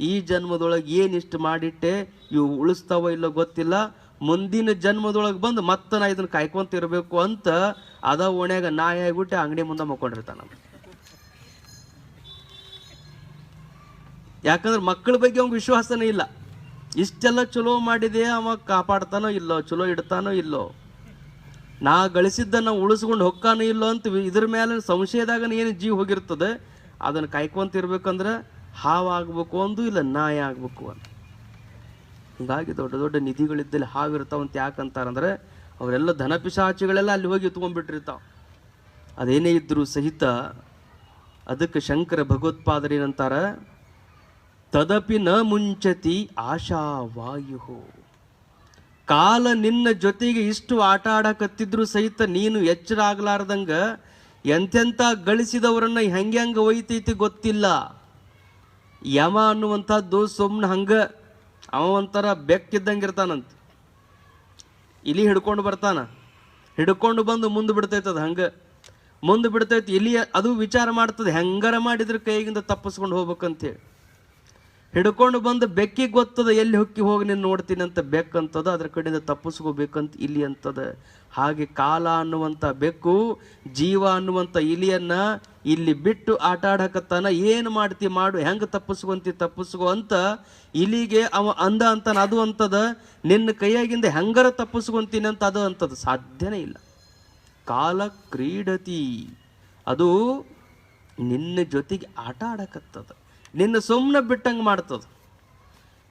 ಈ ಜನ್ಮದೊಳಗೆ ಏನಿಷ್ಟು ಮಾಡಿಟ್ಟೆ, ಇವು ಉಳಿಸ್ತಾವೋ ಇಲ್ಲೋ ಗೊತ್ತಿಲ್ಲ, ಮುಂದಿನ ಜನ್ಮದೊಳಗೆ ಬಂದು ಮತ್ತೆ ನಾ ಇದನ್ನ ಕಾಯ್ಕೊಂತ ಇರಬೇಕು ಅಂತ ಅದ ಓಣ್ಯಾಗ ನಾಯಿ ಆಗ್ಬಿಟ್ಟು ಅಂಗಡಿ ಮುಂದೆ ಮಕ್ಕೊಂಡಿರ್ತಾನ. ಯಾಕಂದ್ರೆ ಮಕ್ಕಳ ಬಗ್ಗೆ ಅವ್ನಿಗೆ ವಿಶ್ವಾಸನೇ ಇಲ್ಲ. ಇಷ್ಟೆಲ್ಲ ಚಲೋ ಮಾಡಿದೆ, ಅವ ಕಾಪಾಡ್ತಾನೋ ಇಲ್ಲೋ, ಚಲೋ ಇಡ್ತಾನೋ ಇಲ್ಲೋ, ನಾ ಗಳಿಸಿದ್ದನ್ನು ಉಳಿಸ್ಕೊಂಡು ಹೊಕ್ಕಾನೋ ಇಲ್ಲೋ ಅಂತ ಇದ್ರ ಮೇಲೆ ಸಂಶಯದಾಗ ಏನು ಜೀವ ಹೋಗಿರ್ತದೆ. ಅದನ್ನು ಕಾಯ್ಕೊಂತ ಇರ್ಬೇಕಂದ್ರೆ ಹಾವಾಗಬೇಕು ಒಂದು, ಇಲ್ಲ ನಾಯಿ ಆಗ್ಬೇಕು ಅಂತ. ಹೀಗಾಗಿ ದೊಡ್ಡ ದೊಡ್ಡ ನಿಧಿಗಳಿದ್ದಲ್ಲಿ ಹಾವಿರ್ತಾವಂತ ಯಾಕಂತಾರಂದ್ರೆ ಅವರೆಲ್ಲ ಧನ ಪಿಶಾಚಿಗಳೆಲ್ಲ ಅಲ್ಲಿ ಹೋಗಿ ಎತ್ಕೊಂಡ್ಬಿಟ್ಟಿರ್ತಾವ. ಅದೇನೇ ಇದ್ರೂ ಸಹಿತ ಅದಕ್ಕೆ ಶಂಕರ ಭಗವತ್ಪಾದರೇನಂತಾರ, ತದಪಿ ನ ಮುಂಚತಿ ಆಶಾವಾಯು. ಕಾಲ ನಿನ್ನ ಜೊತೆಗೆ ಇಷ್ಟು ಆಟ ಆಡಕತ್ತಿದ್ರು ಸಹಿತ ನೀನು ಎಚ್ಚರ ಆಗ್ಲಾರ್ದಂಗ ಎಂತೆಂಥ ಗಳಿಸಿದವರನ್ನ ಹೆಂಗೆ ಒಯ್ತೈತಿ ಗೊತ್ತಿಲ್ಲ. ಯಮ ಅನ್ನುವಂಥದ್ದು ಸುಮ್ಮನೆ ಹಂಗ ಅವ ಒಂಥರ ಬೆಕ್ಕಿದ್ದಂಗೆ ಇರ್ತಾನಂತ. ಇಲಿ ಹಿಡ್ಕೊಂಡು ಬರ್ತಾನ, ಹಿಡ್ಕೊಂಡು ಬಂದು ಮುಂದೆ ಬಿಡ್ತೈತದ, ಹಂಗೆ ಮುಂದೆ ಬಿಡ್ತೈತಿ. ಇಲಿ ಅದು ವಿಚಾರ ಮಾಡ್ತದೆ, ಹೆಂಗಾರ ಮಾಡಿದ್ರೆ ಕೈಗಿಂದ ತಪ್ಪಿಸ್ಕೊಂಡು ಹೋಗ್ಬೇಕಂತೇಳಿ. ಹಿಡ್ಕೊಂಡು ಬಂದು ಬೆಕ್ಕಿಗೆ ಗೊತ್ತದ ಎಲ್ಲಿ ಹೊಕ್ಕಿ ಹೋಗಿ ನೀನು ನೋಡ್ತೀನಿ ಅಂತ ಬೆಕ್ಕಂತದ, ಅದ್ರ ಕಡೆಯಿಂದ ತಪ್ಪಿಸ್ಕೋಬೇಕಂತ ಇಲಿ ಅಂತದ. ಹಾಗೆ ಕಾಲ ಅನ್ನುವಂಥ ಬೆಕ್ಕು ಜೀವ ಅನ್ನುವಂಥ ಇಲಿಯನ್ನ ಇಲ್ಲಿ ಬಿಟ್ಟು ಆಟ ಆಡಕತ್ತಾನ. ಏನು ಮಾಡ್ತಿ ಮಾಡು, ಹೆಂಗೆ ತಪ್ಪಿಸ್ಕೊ ಅಂತ ಇಲಿಗೆ ಅವ ಅಂದ ಅಂತಾನ. ಅದು ಅಂತದ ನಿನ್ನ ಕೈಯಾಗಿಂದ ಹೆಂಗಾರ ತಪ್ಪಿಸ್ಕೊಂತೀನಿ ಅಂತ ಅದು ಅಂತದ. ಸಾಧ್ಯನೇ ಇಲ್ಲ. ಕಾಲ ಕ್ರೀಡತಿ, ಅದು ನಿನ್ನ ಜೊತೆಗೆ ಆಟ ಆಡಕತ್ತದ, ನಿನ್ನ ಸುಮ್ಮನೆ ಬಿಟ್ಟಂಗೆ ಮಾಡ್ತದ.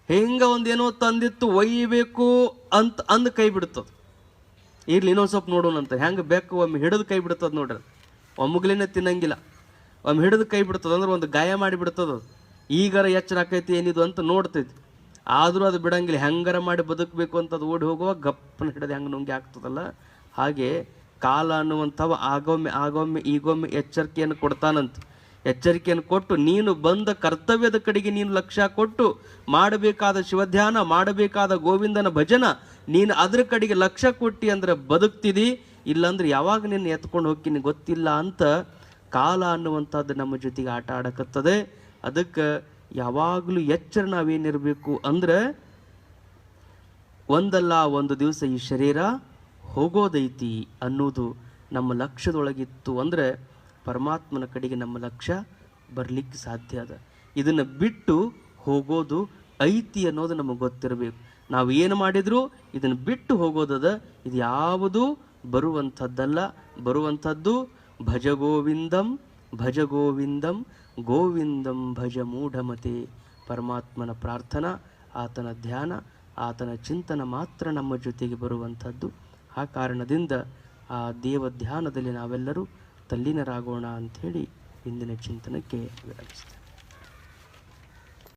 ಹೆಂಗ ಒಂದೇನೋ ತಂದಿತ್ತು ಒಯ್ಯಬೇಕು ಅಂತ ಅಂದು ಕೈ ಬಿಡ್ತದ. ಇರ್ಲಿ ಇನ್ನೊಂದು ಸ್ವಲ್ಪ ನೋಡೋಣಂತ. ಹೆಂಗೆ ಬೇಕು ಒಮ್ಮೆ ಹಿಡಿದು ಕೈ ಬಿಡ್ತದ ನೋಡ್ರಿ, ಒಮ್ಮಗ್ಲೇನೆ ತಿನ್ನಂಗಿಲ್ಲ. ಒಮ್ಮೆ ಹಿಡಿದು ಕೈ ಬಿಡ್ತದ ಅಂದ್ರೆ ಒಂದು ಗಾಯ ಮಾಡಿ ಬಿಡ್ತದ. ಈಗಾರ ಎಚ್ಚರ ಆಕೈತಿ ಏನಿದು ಅಂತ ನೋಡ್ತೈತಿ, ಆದರೂ ಅದು ಬಿಡಂಗಿಲ್ಲ. ಹೆಂಗಾರ ಮಾಡಿ ಬದುಕಬೇಕು ಅಂತ ಅದು ಓಡಿ ಹೋಗುವಾಗ ಗಪ್ಪನ ಹಿಡಿದು ಹೆಂಗೆ ನುಂಗಿ ಆಗ್ತದಲ್ಲ, ಹಾಗೆ ಕಾಲ ಅನ್ನುವಂಥವ ಆಗೊಮ್ಮೆ ಈಗೊಮ್ಮೆ ಎಚ್ಚರಿಕೆಯನ್ನು ಕೊಡ್ತಾನಂತ. ಎಚ್ಚರಿಕೆಯನ್ನು ಕೊಟ್ಟು ನೀನು ಬಂದ ಕರ್ತವ್ಯದ ಕಡೆಗೆ ನೀನು ಲಕ್ಷ್ಯ ಕೊಟ್ಟು ಮಾಡಬೇಕಾದ ಶಿವಧ್ಯಾನ, ಮಾಡಬೇಕಾದ ಗೋವಿಂದನ ಭಜನ, ನೀನು ಅದ್ರ ಕಡೆಗೆ ಲಕ್ಷ್ಯ ಕೊಟ್ಟಿ ಅಂದ್ರೆ ಬದುಕ್ತಿದಿ, ಇಲ್ಲಾಂದ್ರೆ ಯಾವಾಗ ನಿನ್ನ ಎತ್ಕೊಂಡು ಹೋಗ್ತೀನಿ ಗೊತ್ತಿಲ್ಲ ಅಂತ ಕಾಲ ಅನ್ನುವಂಥದ್ದು ನಮ್ಮ ಜೊತೆಗೆ ಆಟ ಆಡಕತ್ತದೆ. ಅದಕ್ಕೆ ಯಾವಾಗಲೂ ಎಚ್ಚರ ನಾವೇನಿರಬೇಕು ಅಂದ್ರೆ, ಒಂದಲ್ಲ ಒಂದು ದಿವಸ ಈ ಶರೀರ ಹೋಗೋದೈತಿ ಅನ್ನೋದು ನಮ್ಮ ಲಕ್ಷ್ಯದೊಳಗಿತ್ತು ಅಂದ್ರೆ ಪರಮಾತ್ಮನ ಕಡೆಗೆ ನಮ್ಮ ಲಕ್ಷ್ಯ ಬರಲಿಕ್ಕೆ ಸಾಧ್ಯ ಅದ. ಇದನ್ನು ಬಿಟ್ಟು ಹೋಗೋದು ಐತಿ ಅನ್ನೋದು ನಮಗೆ ಗೊತ್ತಿರಬೇಕು. ನಾವು ಏನು ಮಾಡಿದ್ರು ಇದನ್ನು ಬಿಟ್ಟು ಹೋಗೋದದ. ಇದು ಯಾವುದು ಬರುವಂಥದ್ದಲ್ಲ. ಬರುವಂಥದ್ದು ಭಜ ಗೋವಿಂದಂ ಭಜ ಗೋವಿಂದಂ ಗೋವಿಂದಂ ಭಜ ಮೂಢಮತೆ. ಪರಮಾತ್ಮನ ಪ್ರಾರ್ಥನಾ, ಆತನ ಧ್ಯಾನ, ಆತನ ಚಿಂತನ ಮಾತ್ರ ನಮ್ಮ ಜೊತೆಗೆ ಬರುವಂಥದ್ದು. ಆ ಕಾರಣದಿಂದ ಆ ದೇವ ಧ್ಯಾನದಲ್ಲಿ ನಾವೆಲ್ಲರೂ ತಲ್ಲೀನರಾಗೋಣ ಅಂಥೇಳಿ ಇಂದಿನ ಚಿಂತನಕ್ಕೆ ವಿರಮಿಸ್ತೇವೆ.